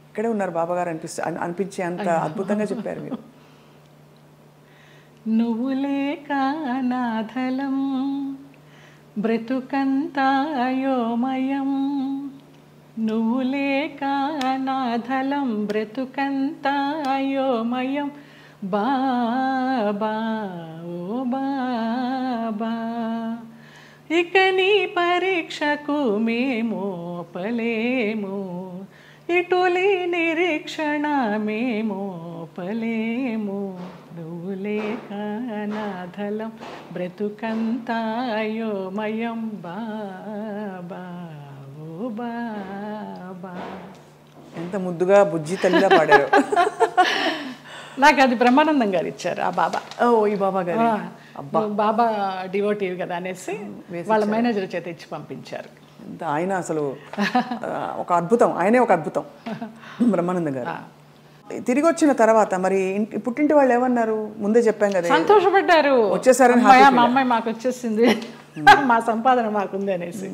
ఇక్కడే ఉన్నారు బాబా గారు అనిపించే అంత అద్భుతంగా చెప్పారు మీరు. నువ్వు లేక నాధలం బ్రతుకంతాయోమయం, నువ్వు లేక నాధలం బ్రతుకంతాయోమయం, బాబా ఓ బాబా ఇక నీ పరీక్షకు మేము పలేము, ఇటులీ నిరీక్షణ మేము పలేము, నువ్వు లేక నాధలం బ్రతుకంతాయోమయం, బాబా ఓ బాబా. ఎంత ముద్దుగా బుజ్జి తల్లిగా పాడారు. నాకు అది బ్రహ్మానందం గారు ఇచ్చారు ఆ బాబా. ఓ ఈ బాబా గారు బాబా డివోటీవ్ కదా అనేసి వాళ్ళ మేనేజర్ చేత ఇచ్చి పంపించారు. ఆయన అసలు ఒక అద్భుతం, ఆయనే ఒక అద్భుతం బ్రహ్మానందం గారు. తిరిగి వచ్చిన తర్వాత మరి పుట్టింటి వాళ్ళు ఏమన్నారు? ముందే చెప్పాం కదా, సంతోషపడ్డారు, వచ్చేసారని. మా అమ్మాయి మాకు వచ్చేసింది, మా సంపాదన మాకుంది అనేసి.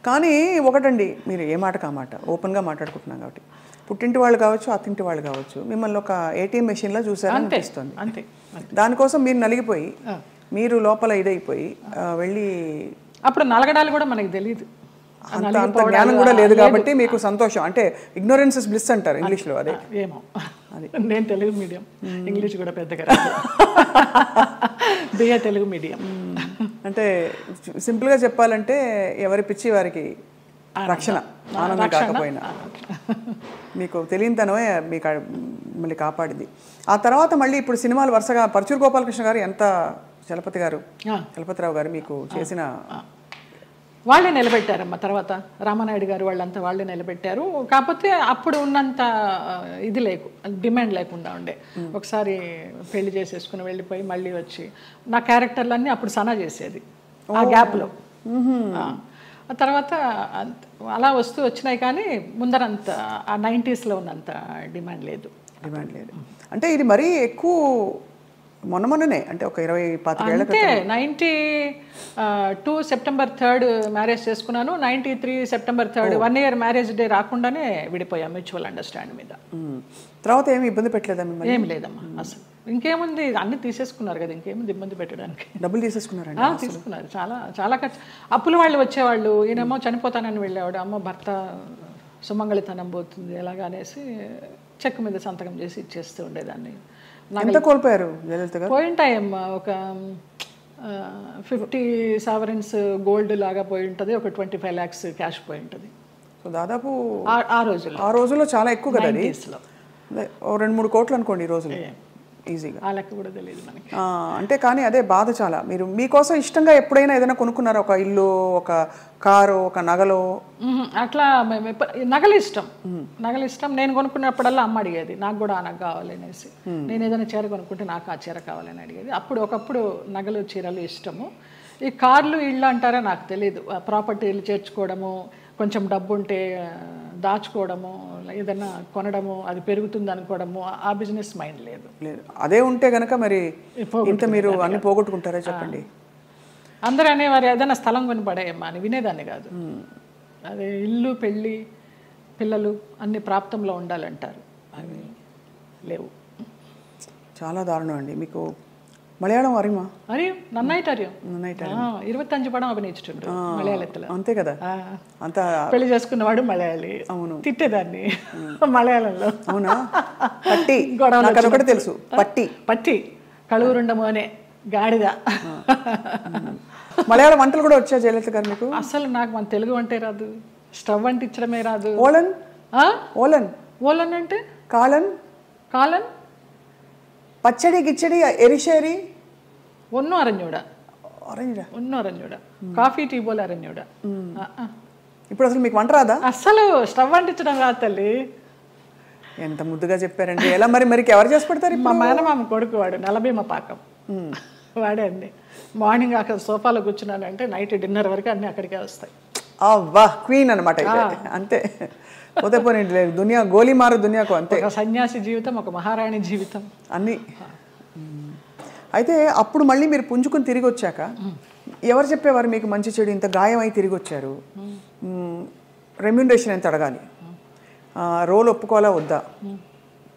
కానీ ఒకటండి, మీరు ఏ మాట కా మాట ఓపెన్గా మాట్లాడుకుంటున్నాం కాబట్టి, పుట్టింటి వాళ్ళు కావచ్చు అత్తింటి వాళ్ళు కావచ్చు మిమ్మల్ని ఒక ఏటీఎం మెషిన్లో చూసారని అనిపిస్తుంది. అంతే. దానికోసం మీరు నలిగిపోయి, మీరు లోపల ఇదైపోయి వెళ్ళి, అప్పుడు నలగడాలు కూడా మనకి తెలియదు, అంత జ్ఞానం కూడా లేదు కాబట్టి మీకు సంతోషం. అంటే ఇగ్నోరెన్స్ ఇస్ బ్లిస్ అంటారు ఇంగ్లీష్లో. అదే ఏమో, అది నేను తెలుగు మీడియం, ఇంగ్లీష్ కూడా పెద్దగా రాదు, బిఏ తెలుగు మీడియం. అంటే సింపుల్గా చెప్పాలంటే ఎవరి పిచ్చి వారికి రక్షణ, ఆనందం కాకపోయినా మీకు తెలియనితనమే మీకు మళ్ళీ కాపాడింది. ఆ తర్వాత మళ్ళీ ఇప్పుడు సినిమాలు వరుసగా పరచూరు గోపాలకృష్ణ గారు, ఎంత చలపతిరావు గారు మీకు చేసిన, వాళ్ళే నిలబెట్టారమ్మా. తర్వాత రామానాయుడు గారు వాళ్ళంతా వాళ్ళే నిలబెట్టారు. కాకపోతే అప్పుడు ఉన్నంత ఇది డిమాండ్ లేకుండా ఉండే. ఒకసారి పెళ్లి చేసేసుకుని వెళ్ళిపోయి మళ్ళీ వచ్చి నా క్యారెక్టర్లన్నీ అప్పుడు సనా చేసేది ఆ గ్యాప్లో. ఆ తర్వాత అలా వస్తూ వచ్చినాయి, కానీ ముందరంత ఆ 90s ఉన్నంత డిమాండ్ లేదు. అంటే ఇది మరీ ఎక్కువ మొన్ననే, అంటే ఒక 20-25 ఏళ్ళ అంటే 92 సెప్టెంబర్ 3 మ్యారేజ్ చేసుకున్నాను. 93 సెప్టెంబర్ 3 1 ఇయర్ మ్యారేజ్ డే రాకుండానే విడిపోయాం మ్యూచువల్ అండర్స్టాండ్ మీద. తర్వాత ఏమి ఇబ్బంది పెట్టలేదా మిమ్మల్ని? ఏం లేదమ్మా అసలు. ఇంకేముంది, అన్ని తీసేసుకున్నారు కదా, ఇంకేముంది ఇబ్బంది పెట్టడానికి. డబ్బులు తీసేసుకున్నారండి? తీసుకున్నారు, చాలా ఖర్చు. అప్పుల వాళ్ళు వచ్చేవాళ్ళు, ఈయనేమో చనిపోతానని వెళ్ళేవాడు, అమ్మ భర్త సుమంగళితనం పోతుంది ఎలాగా అనేసి చెక్ మీద సంతకం చేసి ఇచ్చేస్తూ ఉండేదాన్ని. ఎంత కోల్పోయారు జయలలిత గారు? పోయింటాయమ్మా, ఒక 50 sovereigns గోల్డ్ లాగా పోయి ఉంటుంది, ఒక 25 lakhs క్యాష్ పోయి ఉంటుంది. సో దాదాపు ఆ రోజుల్లో చాలా ఎక్కువ కదా అది. 2-3 కోట్లు అనుకోండి ఈ రోజులు ఈజీగా. ఆ లెక్క కూడా తెలియదు మనకి. అంటే కానీ అదే బాధ చాలా. మీరు మీకోసం ఇష్టంగా ఎప్పుడైనా ఏదైనా కొనుక్కున్నారా? ఒక ఇల్లు, ఒక కారు, ఒక నగలో? అట్లా నగలు ఇష్టం. నేను కొనుక్కున్నప్పుడల్లా అమ్మ అడిగేది నాకు కూడా ఆ నగ కావాలి అనేసి. నేను ఏదైనా చీర కొనుక్కుంటే నాకు ఆ చీర కావాలని అడిగేది. ఒకప్పుడు నగలు చీరలు ఇష్టము. ఈ కార్లు ఇళ్ళు అంటారా నాకు తెలియదు. ప్రాపర్టీలు చేర్చుకోవడము, కొంచెం డబ్బు ఉంటే దాచుకోవడము, ఏదైనా కొనడము, అది పెరుగుతుంది అనుకోవడము, ఆ బిజినెస్ మైండ్ లేదు. అదే ఉంటే కనుక మరి ఇంత మీరు అన్ని పోగొట్టుకుంటారా చెప్పండి? అందరూ అనేవారు ఏదైనా స్థలం కొని పడేయమ్మా అని, వినేదాన్ని కాదు. అదే ఇల్లు, పెళ్ళి, పిల్లలు అన్ని ప్రాప్తంలో ఉండాలంటారు, అవి లేవు. చాలా దారుణం అండి. మీకు മലയാളം അറിയുമോ? അറിയും, നന്നായിട്ട് അറിയും. നന്നായിട്ട് 25 പടം అభినయించుండు మలయాళത്തിൽ. అంతే కదా, అంత పెళ్లి చేసుకున్నవాడు మలయాళి. అవును, తిట్టేదాన్ని మలయాళంలో. అవునా? పట్టి ఒకటి తెలుసు, పట్టి పట్టి కళూరుండ మోనే గాడిద. మలయాళ వంటలు కూడా వచ్చా జయలలిత గారు మీకు? అసలు నాకు మన తెలుగు వంటే రాదు, స్టవ్ అంటించడమే రాదు. ఓలన్ ఓలన్ ఓలన్ అంటే కాలన్ కాలన్ പച്ചടി കിച്ചടി എരിശ്ശേരി ഒന്നും അറിഞ്ഞൂടാ. ഒന്നും അറിഞ്ഞൂടാ. కాఫీ టీ పోలే അറിഞ്ഞൂടാ. ఇప్పుడు అసలు మీకు వంట రాదా? అసలు స్టవ్ అంటించడం రాదు తల్లి. ఎంత ముద్దుగా చెప్పారండి. ఎలా మరి ఎవరు చేసి పెడతారు? మా మేనమామ కొడుకు వాడు, నలభీమ పాకం వాడే అన్ని. మార్నింగ్ అక్కడ సోఫాలో కూర్చున్నానంటే నైట్ డిన్నర్ వరకు అన్నీ అక్కడికే వస్తాయి. అవ్వా, క్వీన్ అనమాట అంతే. పోతే పోనీ దునియా గోలీ మారు దునియాకు అంతే. ఒక సన్యాసి జీవితం, ఒక మహారాణి జీవితం అన్నీ. అయితే అప్పుడు మళ్ళీ మీరు పుంజుకుని తిరిగి వచ్చాక ఎవరు చెప్పేవారు మీకు మంచి చెడు ఇంత గాయం అయి తిరిగి వచ్చారు, రెమ్యూనరేషన్ ఎంత అడగాలి, రోల్ ఒప్పుకోవాలా వద్దా,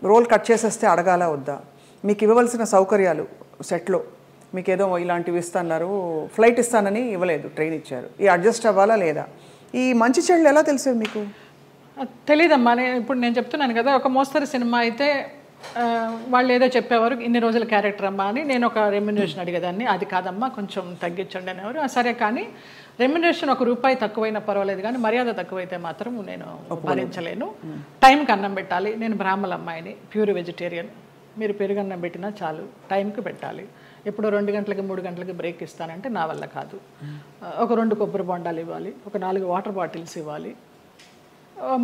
రోల్ కట్ చేసేస్తే అడగాలా వద్దా, మీకు ఇవ్వవలసిన సౌకర్యాలు సెట్లో మీకు ఏదో ఇలాంటివి ఇస్తున్నారు, ఫ్లైట్ ఇస్తానని ఇవ్వలేదు, ట్రైన్ ఇచ్చారు, ఈ అడ్జస్ట్ అవ్వాలా లేదా, ఈ మంచి చెడులు ఎలా తెలిసేది మీకు? తెలీదమ్మా. ఇప్పుడు నేను చెప్తున్నాను కదా, ఒక మోస్తరు సినిమా అయితే వాళ్ళు ఏదో చెప్పేవారు, ఇన్ని రోజుల క్యారెక్టర్ అమ్మా అని. నేను ఒక రెమ్యునరేషన్ అడిగేదాన్ని, అది కాదమ్మా కొంచెం తగ్గించండి అనేవారు. సరే, కానీ రెమ్యునరేషన్ ₹1 తక్కువైనా పర్వాలేదు, కానీ మర్యాద తక్కువైతే మాత్రం నేను భరించలేను. టైంకి అన్నం పెట్టాలి. నేను బ్రాహ్మణ అమ్మాయిని, ప్యూర్ వెజిటేరియన్. మీరు పెరుగన్నం పెట్టినా చాలు, టైంకి పెట్టాలి. ఎప్పుడో 2 గంటలకి 3 గంటలకి బ్రేక్ ఇస్తానంటే నా వల్ల కాదు. ఒక 2 కొబ్బరి బొండాలు ఇవ్వాలి, ఒక 4 వాటర్ బాటిల్స్ ఇవ్వాలి,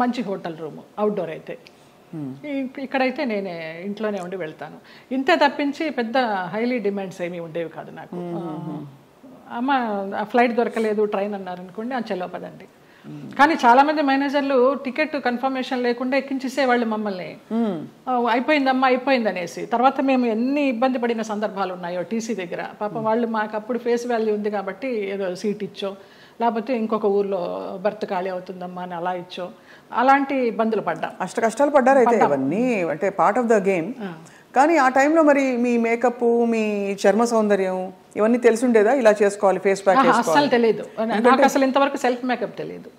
మంచి హోటల్ రూము, అవుట్డోర్ అయితే. ఇక్కడైతే నేనే ఇంట్లోనే ఉండి వెళ్తాను. ఇంతే తప్పించి పెద్ద హైలీ డిమాండ్స్ ఏమీ ఉండేవి కాదు నాకు. అమ్మ ఫ్లైట్ దొరకలేదు, ట్రైన్ అన్నారు అనుకోండి, ఆ చెలో పదండి. కానీ చాలామంది మేనేజర్లు టికెట్ కన్ఫర్మేషన్ లేకుండా ఎక్కించేసేవాళ్ళు మమ్మల్ని. అయిపోయిందమ్మా అయిపోయింది అనేసి. తర్వాత మేము ఎన్ని ఇబ్బంది పడిన సందర్భాలు ఉన్నాయో టీసీ దగ్గర. పాపం వాళ్ళు మాకు అప్పుడు ఫేస్ వాల్యూ ఉంది కాబట్టి ఏదో సీట్ ఇచ్చో, లేకపోతే ఇంకొక ఊర్లో బర్త్ ఖాళీ అవుతుందమ్మా అని అలా ఇచ్చో, అలాంటి ఇబ్బందులు పడ్డాం. అష్ట కష్టాలు పడ్డారు అయితే. ఇవన్నీ అంటే పార్ట్ ఆఫ్ ద గేమ్. కానీ ఆ టైంలో మరి మీ మేకప్, మీ చర్మ సౌందర్యం ఇవన్నీ తెలిసిండేదా? ఇలా చేసుకోవాలి, ఫేస్ ప్యాక్ చేసుకోవాలి? అసలు తెలియదు నాకు. అసలు ఇంతవరకు సెల్ఫ్ మేకప్ తెలియదు.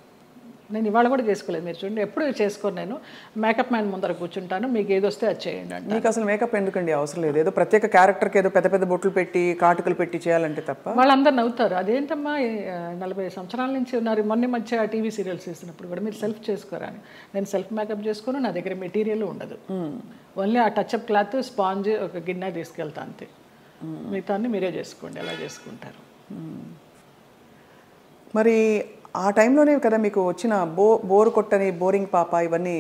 నేను ఇవాళ కూడా చేసుకోలేదు. మీరు చూడండి, ఎప్పుడు చేసుకోను. నేను మేకప్ మ్యాన్ ముందర కూర్చుంటాను, మీకు ఏది వస్తే అది చేయండి అంటే. మీకు అసలు మేకప్ ఎందుకండి అవసరం లేదు? ఏదో ప్రత్యేక క్యారెక్టర్కి ఏదో పెద్ద పెద్ద బొట్లు పెట్టి కాటుకలు పెట్టి చేయాలంటే తప్ప. వాళ్ళందరూ నవ్వుతారు, అదేంటమ్మా 40 సంవత్సరాల నుంచి ఉన్నారు, మొన్న మధ్య టీవీ సీరియల్స్ చేసినప్పుడు కూడా మీరు సెల్ఫ్ చేసుకోరా అని. నేను సెల్ఫ్ మేకప్ చేసుకోను, నా దగ్గర మెటీరియల్ ఉండదు. ఓన్లీ ఆ టచ్అప్ క్లాత్, స్పాంజ్, ఒక గిన్నె తీసుకెళ్తా అంతే. మిగతాన్ని మీరే చేసుకోండి, ఎలా చేసుకుంటారు. మరి ఆ టైంలోనే కదా మీకు వచ్చిన బోర్ కొట్టని, బోరింగ్ పాప, ఇవన్నీ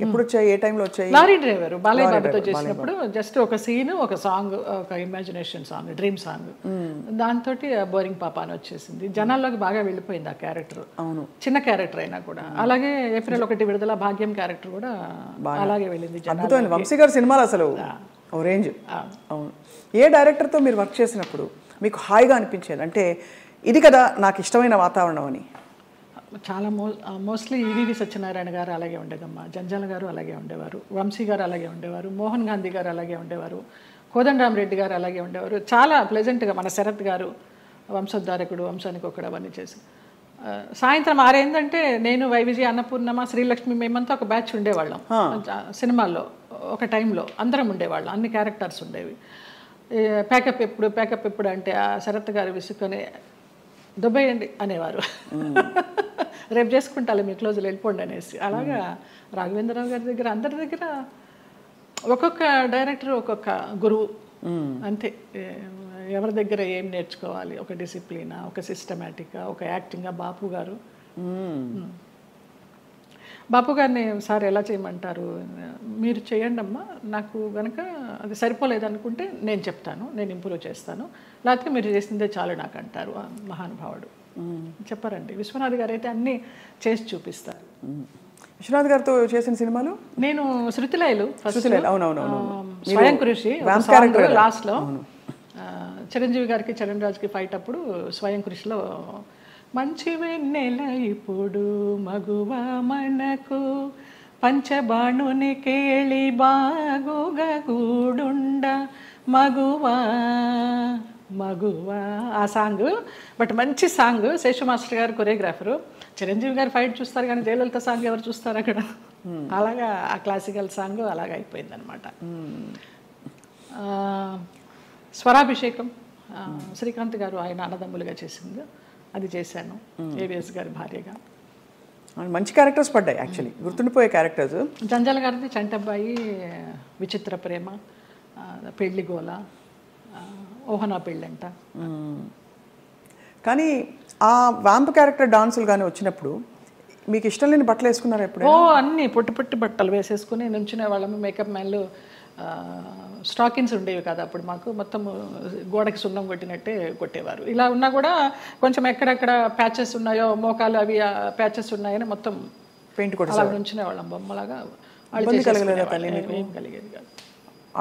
ఎప్పుడు వచ్చాయి? ఏ టైంలో వచ్చాయి? లారీ డ్రైవర్ బాలయ్య బాబుతో చేసినప్పుడు జస్ట్ ఒక సీన్, ఒక సాంగ్, ఒక ఇమాజినేషన్ సాంగ్, డ్రీమ్ సాంగ్, దాంతో బోరింగ్ పాప అని వచ్చేసింది. జనాల్లోకి బాగా వెళ్ళిపోయింది ఆ క్యారెక్టర్. అవును, చిన్న క్యారెక్టర్ అయినా కూడా. అలాగే ఏప్రిల్ 1 విడుదల భాగ్యం క్యారెక్టర్ కూడా అలాగే వెళ్ళింది. వంశీ గారి సినిమాలు అసలు రేంజ్. అవును. ఏ డైరెక్టర్తో మీరు వర్క్ చేసినప్పుడు మీకు హాయిగా అనిపించేది, అంటే ఇది కదా నాకు ఇష్టమైన వాతావరణం అని? చాలా మోస్ట్లీ ఈవీవి సత్యనారాయణ గారు అలాగే ఉండేదమ్మా, జంజాల గారు అలాగే ఉండేవారు, వంశీ గారు అలాగే ఉండేవారు, మోహన్ గాంధీ గారు అలాగే ఉండేవారు, కోదండరామరెడ్డి గారు అలాగే ఉండేవారు. చాలా ప్లెజెంట్గా. మన శరత్ గారు వంశోద్ధారకుడు, వంశానికి ఒకడు, అవన్నీ చేసి సాయంత్రం 6 అయిందంటే నేను, వైవిజయ, అన్నపూర్ణమ్మ, శ్రీలక్ష్మి, మేమంతా ఒక బ్యాచ్ ఉండేవాళ్ళం సినిమాల్లో. ఒక టైంలో అందరం ఉండేవాళ్ళం, అన్ని క్యారెక్టర్స్ ఉండేవి. ప్యాకప్ ఎప్పుడు అంటే ఆ శరత్ గారు విసుకొని దుబ్బేయండి అనేవారు. రేపు చేసుకుంటాలి, మీ క్లోజులు వెళ్ళిపోండి అనేసి. అలాగా రాఘవేంద్రరావు గారి దగ్గర, అందరి దగ్గర ఒక్కొక్క డైరెక్టర్ ఒక్కొక్క గురువు అంతే. ఎవరి దగ్గర ఏం నేర్చుకోవాలి, ఒక డిసిప్లినా, ఒక సిస్టమేటిక్గా, ఒక యాక్టింగ్గా. బాపు గారిని సార్ ఎలా చేయమంటారు, మీరు చేయండి అమ్మా, నాకు కనుక అది సరిపోలేదు అనుకుంటే నేను చెప్తాను, నేను ఇంప్రూవ్ చేస్తాను, లేకపోతే మీరు చేసిందే చాలు నాకు అంటారు. మహానుభావుడు చెప్పారండి. విశ్వనాథ్ గారు అయితే అన్నీ చేసి చూపిస్తారు. విశ్వనాథ్ గారితో చేసిన సినిమాలు నేను శృతిలయలు, అవునవును, స్వయం కృషి లాస్ట్లో చిరంజీవి గారికి చరణ్ రాజ్కి ఫైట్ అప్పుడు స్వయం కృషిలో మంచి వెన్నెల ఇప్పుడు మగువ మనకు పంచబాణుని కేళి బాగుగా గూడుండ మగువా మగువా ఆ సాంగ్. బట్ మంచి సాంగ్. శేషు మాస్టర్ గారు కొరియోగ్రాఫరు. చిరంజీవి గారు ఫైట్ చూస్తారు కానీ జయలలిత సాంగ్ ఎవరు చూస్తారు అక్కడ? అలాగా ఆ క్లాసికల్ సాంగ్ అలాగ అయిపోయిందనమాట. స్వరాభిషేకం శ్రీకాంత్ గారు ఆయన అన్నదమ్ములుగా చేసింది, అది చేశాను ఏవిఎస్ గారి భార్యగా. మంచి క్యారెక్టర్స్ పడ్డాయి యాక్చువల్లీ, గుర్తుండిపోయే క్యారెక్టర్స్. జంజాల గారిది చంటబ్బాయి, విచిత్ర ప్రేమ, పెళ్లి గోల, ఓహనా పెళ్ళంట. కానీ ఆ వ్యాంప్ క్యారెక్టర్ డాన్సులు కానీ వచ్చినప్పుడు మీకు ఇష్టం లేని బట్టలు వేసుకున్నారు ఎప్పుడు? అన్నీ పొట్టి పొట్టి బట్టలు వేసేసుకుని నుంచునే వాళ్ళము. మేకప్ మ్యాన్లు స్టాకిన్స్ ఉండేవి కదా అప్పుడు మాకు, మొత్తం గోడకి సున్నం కొట్టినట్టే కొట్టేవారు. ఇలా ఉన్నా కూడా కొంచెం ఎక్కడెక్కడ ప్యాచెస్ ఉన్నాయో, మోకాలు అవి ప్యాచెస్ ఉన్నాయని మొత్తం పెయింట్ కొట్టి అలా నుంచునే వాళ్ళం బొమ్మలాగా. ఏం కలిగేది కాదు,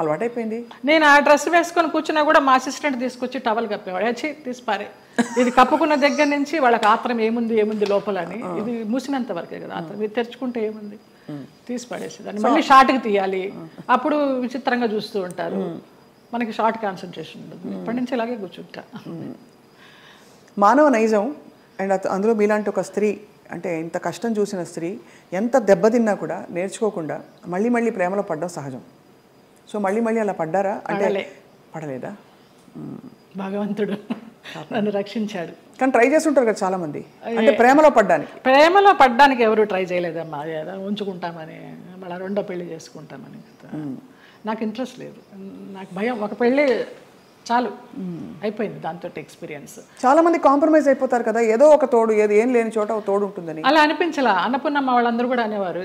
అలవాటైపోయింది. నేను ఆ డ్రెస్ వేసుకొని కూర్చున్నా కూడా మా అసిస్టెంట్ తీసుకొచ్చి టవల్ కప్పేవాడు. వచ్చి తీసిపారే, ఇది కప్పుకున్న దగ్గర నుంచి వాళ్ళకి ఆత్రం ఏముంది లోపల అని. ఇది మూసినంత వరకే కదా ఆత్రం, ఇది తెరుచుకుంటే ఏముంది తీసి పడేసేదాన్ని. మళ్ళీ షార్ట్కి తీయాలి, అప్పుడు విచిత్రంగా చూస్తూ ఉంటారు. మనకి షార్ట్ కాన్సన్ట్రేషన్ ఉండదు. ఇప్పటి నుంచి ఇలాగే కూర్చుంటా. మానవ నైజం అండ్ అందులో మీలాంటి ఒక స్త్రీ, అంటే ఇంత కష్టం చూసిన స్త్రీ ఎంత దెబ్బతిన్నా కూడా నేర్చుకోకుండా మళ్ళీ మళ్ళీ ప్రేమలో పడడం సహజం. సో మళ్ళీ అలా పడ్డారా? అంటే పడలేదా? భగవంతుడు నన్ను రక్షించాడు. కానీ ట్రై చేస్తుంటారు కదా చాలా మంది, అంటే ప్రేమలో పడ్డానికి ఎవరు ట్రై చేయలేదమ్మా. ఉంచుకుంటామని, మళ్ళీ రెండో పెళ్లి చేసుకుంటామని. నాకు ఇంట్రెస్ట్ లేదు, నాకు భయం. ఒక పెళ్ళి చాలు, అయిపోయింది దాంతో ఎక్స్పీరియన్స్. చాలా మంది కాంప్రమైజ్ అయిపోతారు కదా, ఏదో ఒక తోడు, ఏం లేని చోట ఒక తోడు ఉంటుందని. అలా అనిపించలా. అన్నపూర్ణమ్మ వాళ్ళందరూ కూడా అనేవారు,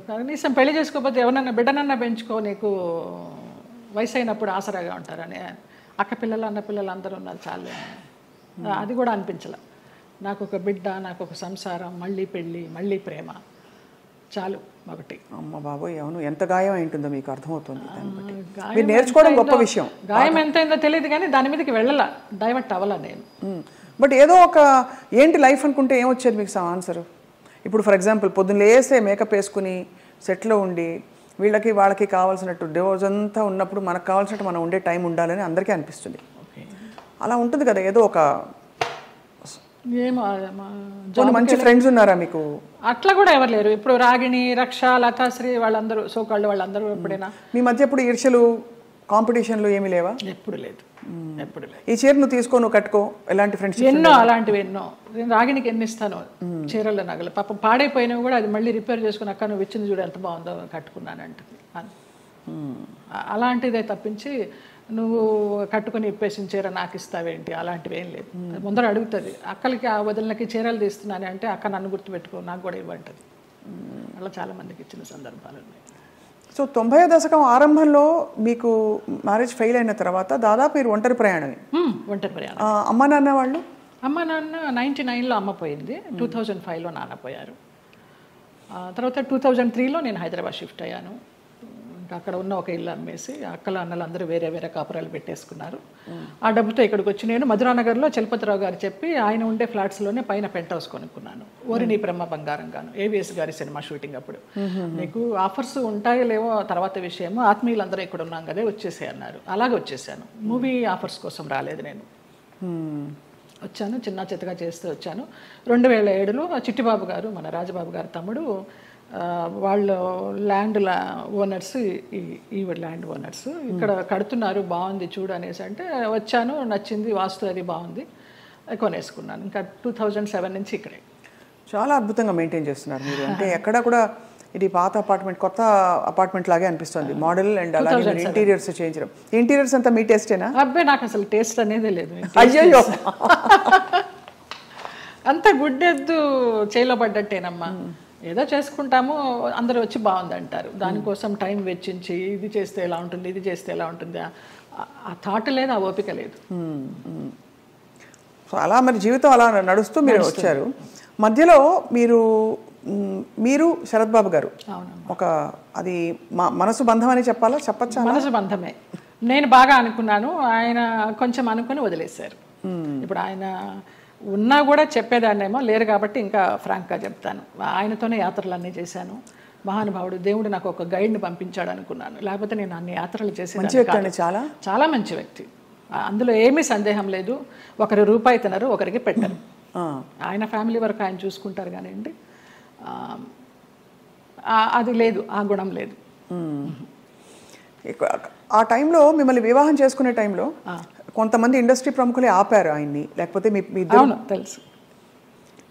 కనీసం పెళ్లి చేసుకోకపోతే ఎవరన్నా బిడ్డనన్నా పెంచుకో, నీకు వయసు అయినప్పుడు ఆసరాగా ఉంటారని. అక్క పిల్లలు అన్న పిల్లలు అందరూ ఉన్నారు చాలు. అది కూడా అనిపించలే. నాకు ఒక బిడ్డ, నాకు ఒక సంసారం, మళ్ళీ పెళ్ళి, మళ్ళీ ప్రేమ చాలు ఒకటి. అమ్మ బాబోయ్, అవును, ఎంత గాయం అయింటుందో మీకు అర్థమవుతుంది. మీరు నేర్చుకోవడం గొప్ప విషయం. గాయం ఎంతైందో తెలియదు కానీ దాని మీదకి వెళ్ళాల, డైవర్ట్ అవ్వాల నేను. బట్ ఏదో ఒక ఏంటి లైఫ్ అనుకుంటే ఏమొచ్చేది మీకు ఆన్సర్? ఇప్పుడు ఫర్ ఎగ్జాంపుల్ పొద్దున్న లేస్తే మేకప్ వేసుకుని సెట్లో ఉండి వాళ్ళకి కావాల్సినట్టు రోజంతా ఉన్నప్పుడు మనకు కావాల్సినట్టు మనం ఉండే టైం ఉండాలని అందరికీ అనిపిస్తుంది. అలా ఉంటుంది కదా, ఏదో ఒక మంచి ఫ్రెండ్స్ ఉన్నారా మీకు? అట్లా కూడా ఎవరు లేరు. ఇప్పుడు రాగిణి, రక్ష, లతాశ్రీ వాళ్ళందరూ సోకాళ్ళు వాళ్ళందరూ ఎప్పుడైనా మీ మధ్య ఎప్పుడు ఈర్ష్యలు, కాంపిటీషన్లు ఏమీ లేవా? ఎప్పుడు లేదు, ఎప్పుడు లేదు. ఈ చీర నువ్వు తీసుకో, నువ్వు కట్టుకో, ఎలాంటి ఫ్రెండ్స్? ఎన్నో అలాంటివి ఎన్నో. నేను రాగిణికి ఎన్ని ఇస్తాను చీరల నగలు. పాప పాడైపోయినవి కూడా అది మళ్ళీ రిపేర్ చేసుకుని, అక్క నువ్వు ఇచ్చింది చూడు ఎంత బాగుందో, కట్టుకున్నాను అంటుంది. అలాంటిదే తప్పించి నువ్వు కట్టుకుని ఇప్పేసిన చీర నాకు ఇస్తావేంటి, అలాంటివి ఏం లేదు. ముందర అడుగుతుంది, అక్కలకి ఆ వదిలినకి చీరలు తీస్తున్నాను అంటే అక్క నన్ను గుర్తుపెట్టుకో, నాకు కూడా ఇవ్వంటుంది. అలా చాలామందికి ఇచ్చిన సందర్భాలు ఉన్నాయి. సో 90వ దశకం ఆరంభంలో మీకు మ్యారేజ్ ఫెయిల్ అయిన తర్వాత దాదాపు మీరు ఒంటరి ప్రయాణమే. ఒంటరి ప్రయాణం. అమ్మ నాన్న వాళ్ళు? అమ్మ నాన్న 99లో అమ్మ పోయింది, 2005లో నాన్న పోయారు. తర్వాత 2003లో నేను హైదరాబాద్ షిఫ్ట్ అయ్యాను. అక్కడ ఉన్న ఒక ఇల్లు అమ్మేసి అక్కల అన్నలు అందరూ వేరే వేరే కాపురాలు పెట్టేసుకున్నారు. ఆ డబ్బుతో ఇక్కడికి వచ్చి నేను మధురానగర్లో చలపతిరావు గారు చెప్పి ఆయన ఉండే ఫ్లాట్స్లోనే పైన పెంట్ హౌస్ కొనుక్కున్నాను. ఓరిని బ్రహ్మ బంగారంగాను, ఏవిఎస్ గారి సినిమా షూటింగ్ అప్పుడు. నీకు ఆఫర్స్ ఉంటాయో లేవో తర్వాత విషయము, ఆత్మీయులందరూ ఇక్కడ ఉన్నాం కదా వచ్చేసే అన్నారు. అలాగే వచ్చేసాను. మూవీ ఆఫర్స్ కోసం రాలేదు నేను, వచ్చాను చిన్న చిత్తగా చేస్తూ వచ్చాను. 2007లో చిట్టిబాబు గారు, మన రాజబాబు గారు తమ్ముడు, వాళ్ళు ల్యాండ్ ఓనర్స్, ఈ ల్యాండ్ ఓనర్స్ ఇక్కడ కడుతున్నారు, బాగుంది చూడు అనేసి అంటే వచ్చాను, నచ్చింది, వాస్తు అది బాగుంది, కొనేసుకున్నాను. ఇంకా 2007 నుంచి ఇక్కడే. చాలా అద్భుతంగా మెయింటైన్ చేస్తున్నారు మీరు. అంటే ఎక్కడ కూడా ఇది పాత అపార్ట్మెంట్ కొత్త అపార్ట్మెంట్ లాగే అనిపిస్తుంది, మోడల్ అండ్ అలాగే ఇంటీరియర్స్ చేయించడం. ఇంటీరియర్స్ అంతా మీ టేస్టేనా? అబ్బాయి నాకు అసలు టేస్ట్ అనేదే లేదు. అయ్యో, అంత గుడ్డెద్దు చేయలో పడ్డట్టేనమ్మా. ఏదో చేసుకుంటాము, అందరూ వచ్చి బాగుంది అంటారు. దానికోసం టైం వెచ్చించి ఇది చేస్తే ఎలా ఉంటుంది, ఇది చేస్తే ఎలా ఉంటుంది, ఆ థాట్ లేదు, ఆ ఓపిక లేదు. సో అలా మరి జీవితం అలా నడుస్తూ మీరు వచ్చారు. మధ్యలో మీరు శరత్ బాబు గారు ఒక అది మనసు బంధం అని చెప్పచ్చా? మనసు బంధమే. నేను బాగా అనుకున్నాను, ఆయన కొంచెం అనుకుని వదిలేశారు. ఇప్పుడు ఆయన ఉన్నా కూడా చెప్పేదాన్నేమో, లేరు కాబట్టి ఇంకా ఫ్రాంక్గా చెప్తాను. ఆయనతోనే యాత్రలన్నీ చేశాను. మహానుభావుడు, దేవుడు నాకు ఒక గైడ్ని పంపించాడు అనుకున్నాను, లేకపోతే నేను అన్ని యాత్రలు చేసేదాన్ని. చాలా చాలా మంచి వ్యక్తి, అందులో ఏమీ సందేహం లేదు. ఒకరి రూపాయి తినరు, ఒకరికి పెట్టరు. ఆయన ఫ్యామిలీ వరకు ఆయన చూసుకుంటారు కానివ్వండి, అది లేదు, ఆ గుణం లేదు. ఆ టైంలో మిమ్మల్ని వివాహం చేసుకునే టైంలో కొంతమంది ఇండస్ట్రీ ప్రముఖులే ఆపారు ఆయన్ని, లేకపోతే మీ తెలుసు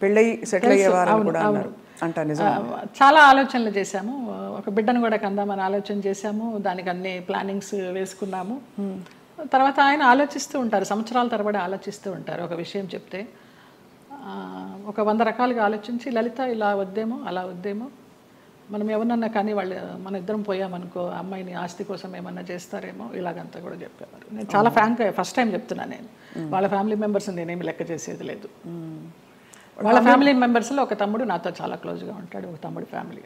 పెళ్ళయి సెటిల్ అయ్యేవారు కూడా అన్నారు అంట. నిజం. చాలా ఆలోచనలు చేశాము. ఒక బిడ్డను కూడా కందామని ఆలోచన చేశాము. దానికి అన్ని ప్లానింగ్స్ వేసుకున్నాము. తర్వాత ఆయన ఆలోచిస్తూ ఉంటారు, సంవత్సరాల తరబడి ఆలోచిస్తూ ఉంటారు. ఒక విషయం చెప్తే ఒక 100 రకాలుగా ఆలోచించి, లలిత ఇలా వద్దేమో, అలా వద్దేమో, మనం ఎవరినన్నా కానీ వాళ్ళు మన ఇద్దరం పోయామనుకో అమ్మాయిని ఆస్తి కోసం ఏమన్నా చేస్తారేమో, ఇలాగంతా కూడా చెప్పేవారు. నేను చాలా ఫ్రాంక్గా ఫస్ట్ టైం చెప్తున్నాను. నేను వాళ్ళ ఫ్యామిలీ మెంబర్స్ నేనేమి లెక్క చేసేది లేదు. వాళ్ళ ఫ్యామిలీ మెంబర్స్లో ఒక తమ్ముడు నాతో చాలా క్లోజ్గా ఉంటాడు, ఒక తమ్ముడు ఫ్యామిలీ.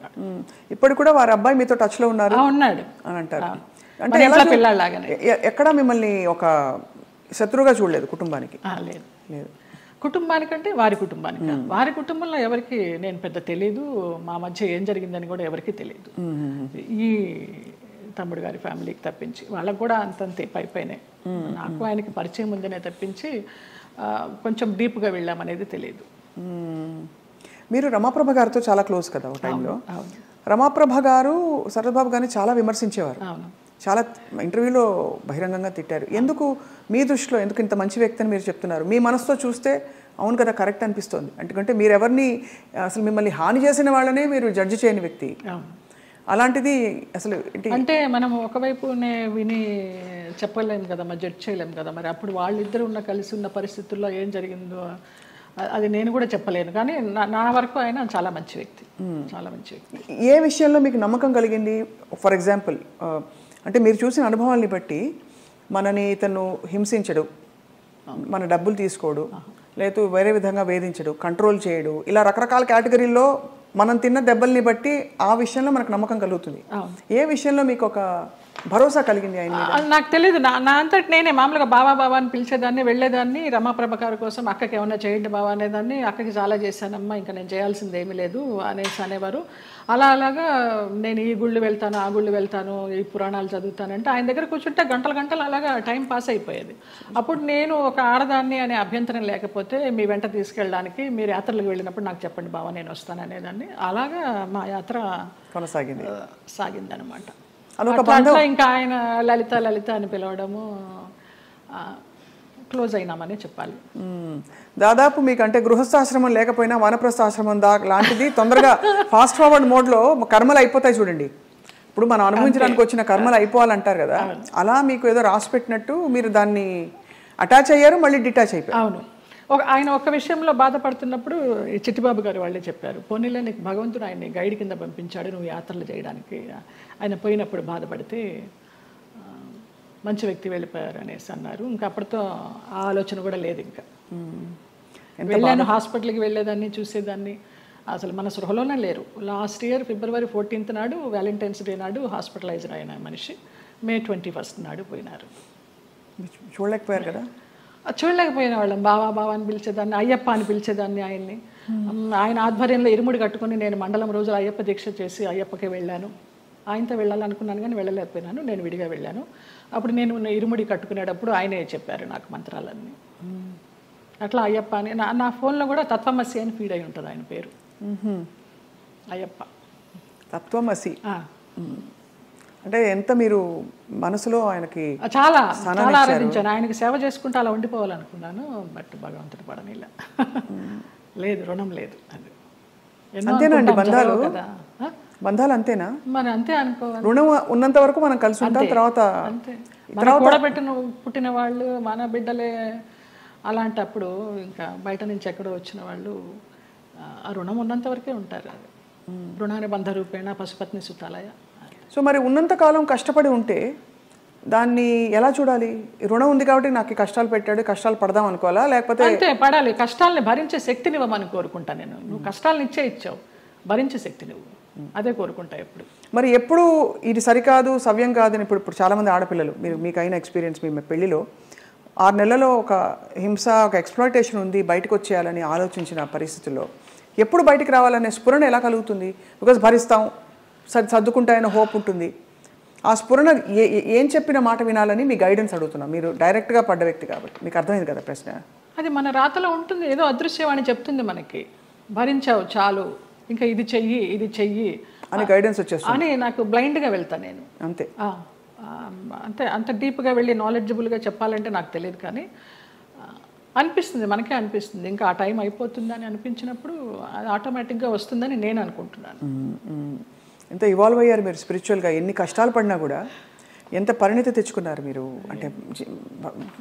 ఇప్పుడు కూడా వారి అబ్బాయి మీతో టచ్లో ఉన్నారు ఉన్నాడు అని అంటారు. అంటే పిల్లలాగానే ఎక్కడ మిమ్మల్ని ఒక శత్రువుగా చూడలేదు కుటుంబానికి? లేదు లేదు. కుటుంబానికంటే వారి కుటుంబానికి, వారి కుటుంబంలో ఎవరికి నేను పెద్ద తెలీదు. మా మధ్య ఏం జరిగిందని కూడా ఎవరికి తెలియదు. ఈ తమ్ముడు గారి ఫ్యామిలీకి తప్పించి వాళ్ళకు కూడా అంతంతే పైపైనే. నాకు ఆయనకి పరిచయం ఉందనే తప్పించి కొంచెం డీప్గా వెళ్ళామనేది తెలియదు. మీరు రమాప్రభ గారితో చాలా క్లోజ్ కదా ఒక టైంలో. రమాప్రభ గారు శరత్బాబు గారిని చాలా విమర్శించేవారు, చాలా ఇంటర్వ్యూలో బహిరంగంగా తిట్టారు. ఎందుకు మీ దృష్టిలో ఎందుకు ఇంత మంచి వ్యక్తి అని మీరు చెప్తున్నారు? మీ మనసుతో చూస్తే అవును కదా, కరెక్ట్ అనిపిస్తుంది. ఎందుకంటే మీరు ఎవరిని అసలు మిమ్మల్ని హాని చేసిన వాళ్ళనే మీరు జడ్జి చేయని వ్యక్తి. అలాంటిది అసలు అంటే మనం ఒకవైపునే విని చెప్పలేము కదా, మరి జడ్జ్ చేయలేము కదా. మరి అప్పుడు వాళ్ళిద్దరు కలిసి ఉన్న పరిస్థితుల్లో ఏం జరిగిందో అది నేను కూడా చెప్పలేను. కానీ నా వరకు ఆయన చాలా మంచి వ్యక్తి, చాలా మంచి వ్యక్తి. ఏ విషయంలో మీకు నమ్మకం కలిగింది? ఫర్ ఎగ్జాంపుల్, అంటే మీరు చూసిన అనుభవాల్ని బట్టి మనని ఇతను హింసించడు, మన డబ్బులు తీసుకోడు, లేదు వేరే విధంగా వేధించడు, కంట్రోల్ చేయడు, ఇలా రకరకాల కేటగిరీల్లో మనం తిన్న దెబ్బల్ని బట్టి ఆ విషయంలో మనకు నమ్మకం కలుగుతుంది. ఏ విషయంలో మీకు ఒక భరోసా కలిగింది ఆయన? నాకు తెలియదు. నా అంతటి నేనే మామూలుగా బావా బావా అని పిలిచేదాన్ని, వెళ్ళేదాన్ని. రమాప్రభ గారి కోసం అక్కకి ఏమన్నా చేయండి బావా అనేదాన్ని. అక్కకి చాలా చేశానమ్మా, ఇంకా నేను చేయాల్సింది ఏమీ లేదు అనేసి అనేవారు. అలాగా నేను ఈ గుళ్ళు వెళ్తాను, ఆ గుళ్ళు వెళ్తాను, ఈ పురాణాలు చదువుతానంటే ఆయన దగ్గర కూర్చుంటే గంటలు గంటలు అలాగా టైం పాస్ అయిపోయేది. అప్పుడు నేను ఒక ఆడదాన్ని అనే అభ్యంతరం లేకపోతే మీ వెంట తీసుకెళ్ళడానికి, మీరు యాత్రలకు వెళ్ళినప్పుడు నాకు చెప్పండి బావా, నేను వస్తాను అనేదాన్ని. అలాగా మా యాత్ర సాగిందనమాట. అట్లా ఇంకా ఆయన లలిత లలిత అని పిలవడము, క్లోజ్ అయినామని చెప్పాలి. దాదాపు మీకు అంటే గృహస్థాశ్రమం లేకపోయినా వానప్రస్థాశ్రమం లాంటిది తొందరగా ఫాస్ట్ ఫార్వర్డ్ మోడ్లో కర్మలు అయిపోతాయి చూడండి. ఇప్పుడు మనం అనుభవించడానికి వచ్చిన కర్మలు అయిపోవాలంటారు కదా, అలా మీకు ఏదో రాసి పెట్టినట్టు మీరు దాన్ని అటాచ్ అయ్యారు, మళ్ళీ డిటాచ్ అయిపోయారు. అవును. ఆయన ఒక విషయంలో బాధపడుతున్నప్పుడు చిట్టిబాబు గారు వాళ్ళే చెప్పారు, పోనీలే నీకు భగవంతుడు ఆయన్ని గైడ్ కింద పంపించాడు నువ్వు యాత్రలు చేయడానికి. ఆయన పోయినప్పుడు బాధపడితే మంచి వ్యక్తి వెళ్ళిపోయారు అనేసి అన్నారు. ఇంకా అప్పటితో ఆ ఆలోచన కూడా లేదు. ఇంకా వెళ్ళాను, హాస్పిటల్కి వెళ్ళేదాన్ని, చూసేదాన్ని, అసలు మన సృహలోనే లేరు. లాస్ట్ ఇయర్ February 14th నాడు, వ్యాలంటైన్స్ డే నాడు హాస్పిటలైజ్డ్ అయిన మనిషి May 21st నాడు పోయినారు. చూడలేకపోయారు కదా? చూడలేకపోయిన వాళ్ళం. బావా బావా అని పిలిచేదాన్ని, అయ్యప్ప అని పిలిచేదాన్ని ఆయన్ని. ఆయన ఆధ్వర్యంలో ఇరుముడి కట్టుకుని నేను మండలం రోజులు అయ్యప్ప దీక్ష చేసి అయ్యప్పకే వెళ్ళాను. ఆయనతో వెళ్ళాలనుకున్నాను కానీ వెళ్ళలేకపోయినాను, నేను విడిగా వెళ్ళాను. అప్పుడు నేను ఇరుముడి కట్టుకునేటప్పుడు ఆయనే చెప్పారు నాకు మంత్రాలన్నీ. అట్లా అయ్యప్ప అని నా ఫోన్లో కూడా తత్వమసి అని ఫీడ్ అయి ఉంటుంది ఆయన పేరు. అయ్యప్ప తత్వమసి అంటే ఎంత మీరు మనసులో ఆయనకి చాలా చాలా ఆరాధించాను. ఆయనకి సేవ చేసుకుంటూ అలా ఉండిపోవాలనుకున్నాను. బట్ భగవంతుడు పడనిలా. లేదు, రుణం లేదు. అది అంతేనండి బంధాలు. బంధాలు అంతేనా? మరి అంతే అనుకోవాలి. రుణం ఉన్నంత వరకు మనం కలిసి ఉంటాం, తర్వాత అంతే. కూడబెట్టిన పుట్టిన వాళ్ళు మన బిడ్డలే. అలాంటప్పుడు ఇంకా బయట నుంచి ఎక్కడో వచ్చిన వాళ్ళు ఆ రుణం ఉన్నంత వరకే ఉంటారు. అది రుణాన్ని బంధ రూపేణ పశుపత్ని సుతాలయ. సో మరి ఉన్నంతకాలం కష్టపడి ఉంటే దాన్ని ఎలా చూడాలి? రుణం ఉంది కాబట్టి నాకు కష్టాలు పెట్టాడు, కష్టాలు పడదాం అనుకోవాలా? లేకపోతే అంతే, పడాలి. కష్టాలని భరించే శక్తిని ఇవ్వమని కోరుకుంటా నేను. నువ్వు కష్టాలను ఇచ్చావు, భరించే శక్తి నువ్వు, అదే కోరుకుంటా ఎప్పుడు. మరి ఎప్పుడు ఇది సరికాదు, సవ్యం కాదని ఇప్పుడు చాలామంది ఆడపిల్లలు, మీకు అయిన ఎక్స్పీరియన్స్, మీ పెళ్లిలో 6 నెలలలో ఒక హింస, ఒక ఎక్స్‌ప్లాయిటేషన్ ఉంది, బయటకు వచ్చేయాలని ఆలోచించిన పరిస్థితుల్లో ఎప్పుడు బయటికి రావాలనే స్ఫురణ ఎలా కలుగుతుంది? బికాజ్ భరిస్తాం, సర్దుకుంటాయన్న హోప్ ఉంటుంది. ఆ స్ఫురణ ఏం చెప్పిన మాట వినాలని మీ గైడెన్స్ అడుగుతున్నా. మీరు డైరెక్ట్గా పడ్డ వ్యక్తి కాబట్టి మీకు అర్థమైంది కదా ప్రశ్న. అది మన రాతలో ఉంటుంది, ఏదో అదృశ్యవాణి చెప్తుంది మనకి, భరించావు చాలు, ఇంకా ఇది చెయ్యి అని గైడెన్స్ వచ్చేస్తుంది అని. నాకు బ్లైండ్గా వెళ్తాను నేను అంతే. అంతే, అంత డీప్గా వెళ్ళి నాలెడ్జబుల్గా చెప్పాలంటే నాకు తెలియదు, కానీ అనిపిస్తుంది, మనకే అనిపిస్తుంది ఇంకా ఆ టైం అయిపోతుందని అనిపించినప్పుడు అది ఆటోమేటిక్గా వస్తుందని నేను అనుకుంటున్నాను. ఎంత ఇవాల్వ్ అయ్యారు మీరు స్పిరిచువల్గా, ఎన్ని కష్టాలు పడినా కూడా ఎంత పరిణితి తెచ్చుకున్నారు మీరు అంటే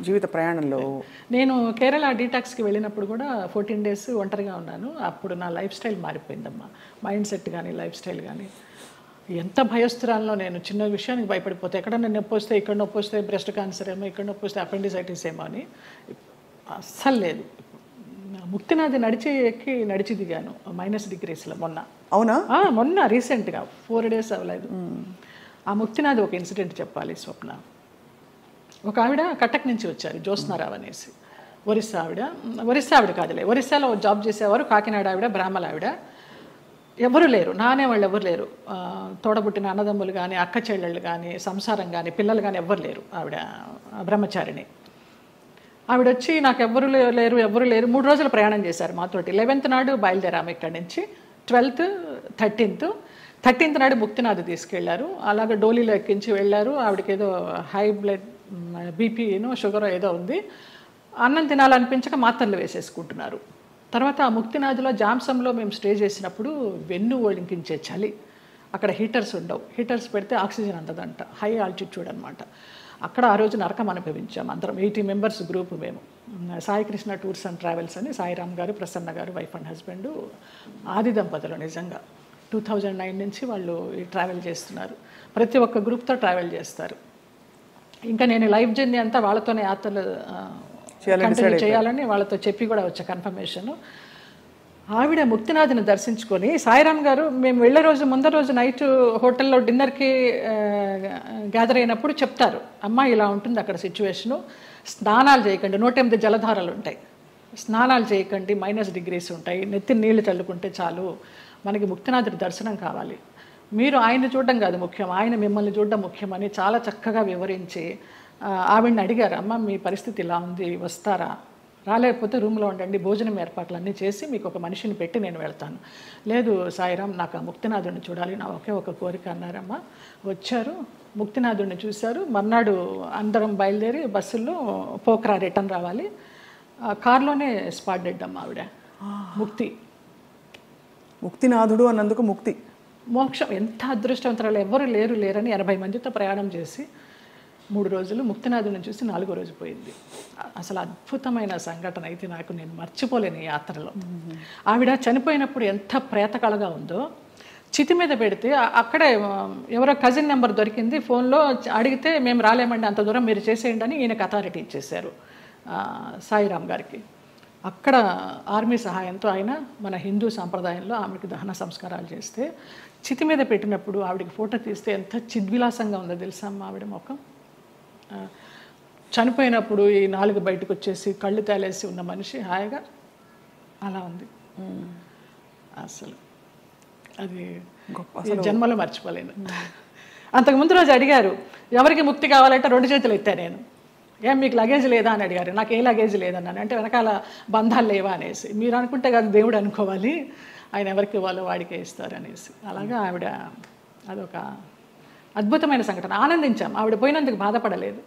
జీవిత ప్రయాణంలో. నేను కేరళ డీటాక్స్కి వెళ్ళినప్పుడు కూడా 14 days ఒంటరిగా ఉన్నాను. అప్పుడు నా లైఫ్ స్టైల్ మారిపోయిందమ్మా, మైండ్ సెట్ కానీ లైఫ్ స్టైల్ కానీ. ఎంత భయస్థురాల్లో నేను, చిన్న విషయానికి భయపడిపోతే, ఎక్కడన్నా నొప్పి వస్తే, ఇక్కడ నొప్పి వస్తే బ్రెస్ట్ క్యాన్సర్ ఏమో, ఇక్కడ నొప్పి వస్తే అపెండిసైటిస్ ఏమో అని అస్సలు లేదు. ముక్తినాథ్ నడిచి దిగాను -degreesలో మొన్న. అవునా? మొన్న రీసెంట్గా 4 days అవ్వలేదు. ఆ ముక్తినాథ్ ఒక ఇన్సిడెంట్ చెప్పాలి స్వప్న. ఒక ఆవిడ కటక్ నుంచి వచ్చారు, జ్యోత్స్నారావు అనేసి, ఒరిస్సా ఆవిడ కాదులే, ఒరిస్సాలో జాబ్ చేసేవారు, కాకినాడ ఆవిడ, బ్రాహ్మణ ఆవిడ. ఎవరు లేరు, నానే వాళ్ళు ఎవరు లేరు, తోడబుట్టిన అన్నదమ్ములు కానీ అక్క చెల్లెళ్ళు కానీ సంసారం కానీ పిల్లలు కానీ ఎవ్వరు లేరు. ఆవిడ బ్రహ్మచారిణి. ఆవిడ వచ్చి నాకు ఎవ్వరు లేరు 3 రోజులు ప్రయాణం చేశారు మాతోటి. 11th నాడు బయలుదేరాము ఇక్కడి నుంచి, 12th 13th నాడు ముక్తినాథ్ తీసుకెళ్లారు. అలాగే డోలీలో ఎక్కించి వెళ్ళారు. ఆవిడకి ఏదో హై బ్లడ్ బీపీనో షుగర్ ఏదో ఉంది. అన్నం తినాలనిపించక మాత్రలు వేసేసుకుంటున్నారు. తర్వాత ఆ ముక్తినాథ్లో జాంసంలో మేము స్టే చేసినప్పుడు వెన్ను వణికించే చలి, అక్కడ హీటర్స్ ఉండవు, హీటర్స్ పెడితే ఆక్సిజన్ అందదంట, హై ఆల్టిట్యూడ్ అనమాట. అక్కడ ఆ రోజు నరకం అనుభవించాం అందరం, 80 members గ్రూప్ మేము. Sai Krishna tours and travels అని సాయిరామ్ గారు, ప్రసన్న గారు, వైఫ్ అండ్ హస్బెండ్, ఆది దంపతులు. నిజంగా 2009 నుంచి వాళ్ళు ఈ ట్రావెల్ చేస్తున్నారు. ప్రతి ఒక్క గ్రూప్తో ట్రావెల్ చేస్తారు. ఇంకా నేను లైఫ్ జర్నీ అంతా వాళ్ళతోనే యాత్రలు కంటిన్యూ చేయాలని వాళ్ళతో చెప్పి కూడా వచ్చా కన్ఫర్మేషన్. ఆవిడ ముక్తినాథ్ని దర్శించుకొని, సాయిరామ్ గారు మేము వెళ్ళే రోజు ముందర రోజు నైట్ హోటల్లో డిన్నర్కి గ్యాదర్ అయినప్పుడు చెప్తారు, అమ్మ ఇలా ఉంటుంది అక్కడ సిచ్యువేషను, స్నానాలు చేయకండి, 108 జలధారలు ఉంటాయి, స్నానాలు చేయకండి, -degrees ఉంటాయి, నెత్తి నీళ్లు చల్లుకుంటే చాలు, మనకి ముక్తినాథుడి దర్శనం కావాలి, మీరు ఆయన్ని చూడడం కాదు ముఖ్యం, ఆయన మిమ్మల్ని చూడడం ముఖ్యమని చాలా చక్కగా వివరించి ఆవిడని అడిగారు, అమ్మ మీ పరిస్థితి ఇలా ఉంది, వస్తారా, రాలేకపోతే రూమ్లో ఉండండి, భోజనం ఏర్పాట్లన్నీ చేసి మీకు ఒక మనిషిని పెట్టి నేను వెళ్తాను. లేదు సాయిరామ్, నాకు ఆ ముక్తినాథుడిని చూడాలి, నా ఒకే ఒక కోరిక అన్నారమ్మ. వచ్చారు, ముక్తినాథుడిని చూశారు. మర్నాడు అందరం బయలుదేరి బస్సుల్లో పోక్రా రిటర్న్ రావాలి. కార్లోనే స్పాట్ డెడ్ అమ్మ ఆవిడ. ముక్తినాథుడు అన్నందుకు ముక్తి, మోక్షం. ఎంత అదృష్టవంతరాలు, ఎవ్వరు లేరని 80 మందితో ప్రయాణం చేసి 3 రోజులు ముక్తినాథుని చూసి 4వ రోజు పోయింది. అసలు అద్భుతమైన సంఘటన అయితే నాకు, నేను మర్చిపోలేను ఈ యాత్రలో. ఆవిడ చనిపోయినప్పుడు ఎంత ప్రేతకళగా ఉందో, చితి మీద పెడితే అక్కడే ఎవరో కజిన్ నెంబర్ దొరికింది, ఫోన్లో అడిగితే మేము రాలేమండి, అంత దూరం మీరు చేసేయండి అని ఈయనకు అథారిటీ ఇచ్చేశారు సాయిరామ్ గారికి. అక్కడ ఆర్మీ సహాయంతో ఆయన మన హిందూ సాంప్రదాయంలో ఆమెకి దహన సంస్కారాలు చేస్తే, చితి మీద పెట్టినప్పుడు ఆవిడకి ఫోటో తీస్తే ఎంత చిద్విలాసంగా ఉందో తెలుసా అమ్మ ఆవిడ ముఖం. చనిపోయినప్పుడు ఈ 4 బయటకు వచ్చేసి కళ్ళు తేలేసి ఉన్న మనిషి హాయిగా అలా ఉంది. అసలు అది జన్మలో మర్చిపోలేను. అంతకుముందు రోజు అడిగారు, ఎవరికి ముక్తి కావాలంటే 2 చేతులు ఎత్తా నేను, ఏం మీకు లగేజ్ లేదా అని అడిగారు. నాకు ఏ లగేజ్ లేదన్నాను. అంటే వెనకాల బంధాలు లేవా అనేసి. మీరు అనుకుంటే కాదు దేవుడు అనుకోవాలి, ఆయన ఎవరికి ఇవ్వాలో వాడికే ఇస్తారు అనేసి. అలాగా ఆవిడ అదొక అద్భుతమైన సంఘటన. ఆనందించాం, ఆవిడ పోయినందుకు బాధపడలేదు.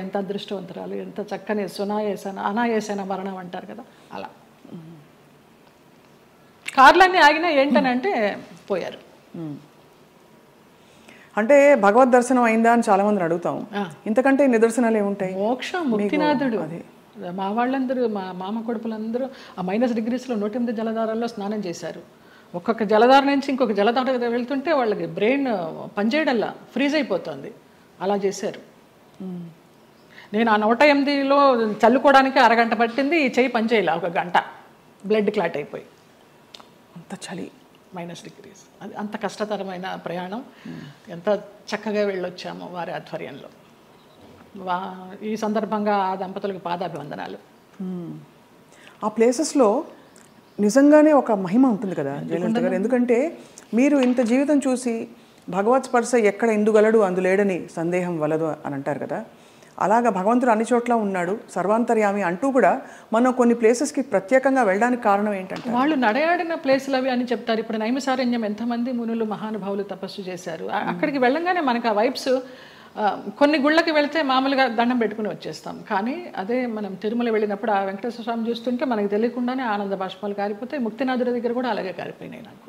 ఎంత అదృష్టవంతరాలు, ఎంత చక్కని అనాయాసన మరణం అంటారు కదా, అలా. కార్లన్నీ ఆగినా ఏంటనంటే పోయారు. అంటే భగవద్ దర్శనం అయిందా అని చాలా మందిని అడుగుతాం, ఇంతకంటే నిదర్శనాలు ఏముంటాయి? మోక్షం, ముక్తినాథుడు. మా వాళ్ళందరూ, మా మామ కొడుకులందరూ ఆ -degreesలో 108 జలధారాల్లో స్నానం చేశారు. ఒక్కొక్క జలధార నుంచి ఇంకొక జలధార వెళ్తుంటే వాళ్ళకి బ్రెయిన్ పనిచేయడల్లా ఫ్రీజ్ అయిపోతుంది, అలా చేశారు. నేను ఆ 108లో చల్లుకోవడానికి అరగంట పట్టింది, ఈ చెయ్యి పనిచేయాల 1 గంట, బ్లడ్ క్లాట్ అయిపోయి. అంత చలి, -degrees. అది అంత కష్టతరమైన ప్రయాణం. ఎంత చక్కగా వెళ్ళొచ్చాము వారి ఆధ్వర్యంలో. ఈ సందర్భంగా ఆ దంపతులకు పాదాభివందనాలు. ఆ ప్లేసెస్లో నిజంగానే ఒక మహిమ ఉంటుంది కదా జయలలిత గారు. ఎందుకంటే మీరు ఇంత జీవితం చూసి భగవత్ స్పర్శ ఎక్కడ ఎందుగలడు అందులేడని సందేహం వలదు అని అంటారు కదా, అలాగా భగవంతుడు అన్ని చోట్ల ఉన్నాడు సర్వాంతర్యామి అంటూ కూడా మనం కొన్ని ప్లేసెస్కి ప్రత్యేకంగా వెళ్ళడానికి కారణం ఏంటంటే వాళ్ళు నడయాడిన ప్లేసులు అవి అని చెప్తారు. ఇప్పుడు నైమిసారణ్యం ఎంతమంది మునులు మహానుభావులు తపస్సు చేశారు. అక్కడికి వెళ్ళంగానే మనకు ఆ వైబ్స్, కొన్ని గుళ్ళకి వెళ్తే మామూలుగా దండం పెట్టుకుని వచ్చేస్తాం, కానీ అదే మనం తిరుమల వెళ్ళినప్పుడు ఆ వెంకటేశ్వర స్వామి చూస్తుంటే మనకు తెలియకుండానే ఆనంద బాష్పాలు కారిపోతాయి. ముక్తినాథుడి దగ్గర కూడా అలాగే కారిపోయినాయి నాకు.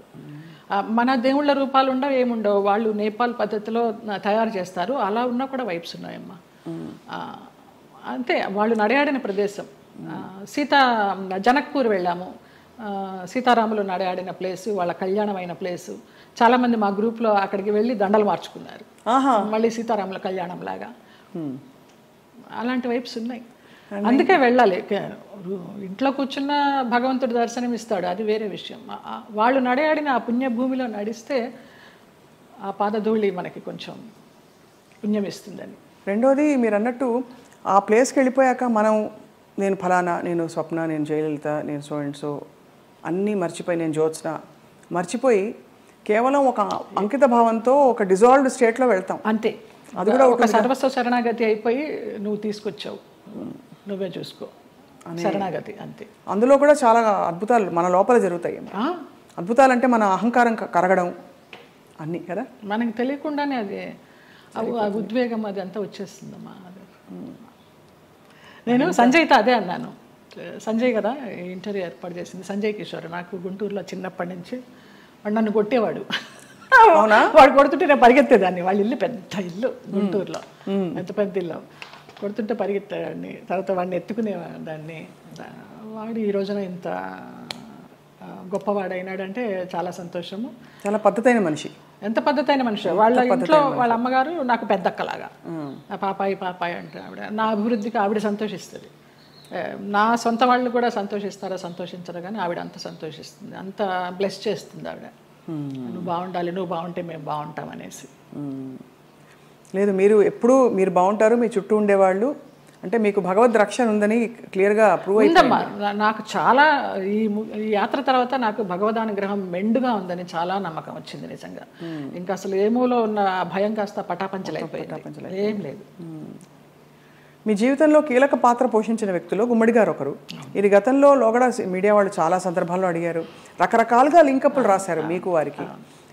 మన దేవుళ్ళ రూపాలు ఉండవు, ఏముండవు, వాళ్ళు నేపాల్ పద్ధతిలో తయారు చేస్తారు, అలా ఉన్నా కూడా వైబ్స్ ఉన్నాయమ్మా. అంతే, వాళ్ళు నడయాడిన ప్రదేశం. జనక్పూర్ వెళ్ళాము, సీతారాములు నడయాడిన ప్లేసు, వాళ్ళ కళ్యాణమైన ప్లేసు. చాలామంది మా గ్రూప్లో అక్కడికి వెళ్ళి దండలు మార్చుకున్నారు, మళ్ళీ సీతారాముల కళ్యాణం లాగా. అలాంటి వైబ్స్ ఉన్నాయి, అందుకే వెళ్ళాలి. ఇంట్లో కూర్చున్న భగవంతుడు దర్శనం ఇస్తాడు, అది వేరే విషయం. వాళ్ళు నడయాడిన ఆ పుణ్యభూమిలో నడిస్తే ఆ పాదధూళి మనకి కొంచెం పుణ్యం ఇస్తుందని. రెండోది మీరు అన్నట్టు ఆ ప్లేస్కి వెళ్ళిపోయాక మనం నేను ఫలానా, నేను స్వప్న, నేను జయలలిత, నేను సో అండ్ సో అన్నీ మర్చిపోయి, నేను జ్యోత్స్న మర్చిపోయి కేవలం ఒక అంకిత భావంతో ఒక డిజాల్వ్డ్ స్టేట్లో వెళ్తాం. అంతే, అది కూడా ఒక సర్వస్వ శరణాగతి అయిపోయి నువ్వు తీసుకొచ్చావు, నువ్వే చూసుకో, శరణాగతి అంతే. అందులో కూడా చాలా అద్భుతాలు మన లోపల జరుగుతాయి. అద్భుతాలు అంటే మన అహంకారం కరగడం అన్నీ కదా, మనకి తెలియకుండానే అది ఆ ఉద్వేగం అది అంతా వచ్చేస్తుందమ్మా. నేను సంజయ్తో అదే అన్నాను. సంజయ్ కదా ఇంటర్వ్యూ ఏర్పాటు చేసింది, సంజయ్ కిషోర్. నాకు గుంటూరులో చిన్నప్పటి నుంచి వాడు నన్ను కొట్టేవాడు. వాడు కొడుతుంటే నేను పరిగెత్తేదాన్ని. వాళ్ళ ఇల్లు పెద్ద ఇల్లు గుంటూరులో, పెద్ద ఇల్లు. కొడుతుంటే పరిగెత్తేదాన్ని, తర్వాత వాడిని ఎత్తుకునేదాన్ని. వాడు ఈ రోజున ఇంత గొప్పవాడైనాడంటే చాలా సంతోషము. చాలా పద్ధతైన మనిషి. ఎంత పద్ధతైన మనిషి. వాళ్ళ ఇంట్లో వాళ్ళ అమ్మగారు నాకు పెద్దక్కలాగా, పాపాయి అంటే ఆవిడ. నా అభివృద్ధికి ఆవిడ సంతోషిస్తుంది. నా సొంత వాళ్ళు కూడా సంతోషిస్తారా సంతోషించరు, కానీ ఆవిడ అంత సంతోషిస్తుంది, అంత బ్లెస్ చేస్తుంది ఆవిడ. నువ్వు బాగుండాలి, నువ్వు బాగుంటే మేము బాగుంటాం అనేసి. లేదు, మీరు ఎప్పుడు మీరు బాగుంటారు, మీ చుట్టూ ఉండేవాళ్ళు అంటే మీకు భగవద్ రక్షణ ఉందని క్లియర్గా ప్రూవ్ అయిందమ్మా. నాకు చాలా ఈ యాత్ర తర్వాత నాకు భగవదానుగ్రహం మెండుగా ఉందని చాలా నమ్మకం వచ్చింది నిజంగా. ఇంకా అసలు ఏమూలో ఉన్న భయం కాస్త పటాపంచలైపోయింది, ఏం లేదు. మీ జీవితంలో కీలక పాత్ర పోషించిన వ్యక్తులు గుమ్మడి గారు ఒకరు. ఇది గతంలో లోగడ మీడియా వాళ్ళు చాలా సందర్భాల్లో అడిగారు, రకరకాలుగా లింకప్లు రాశారు మీకు వారికి.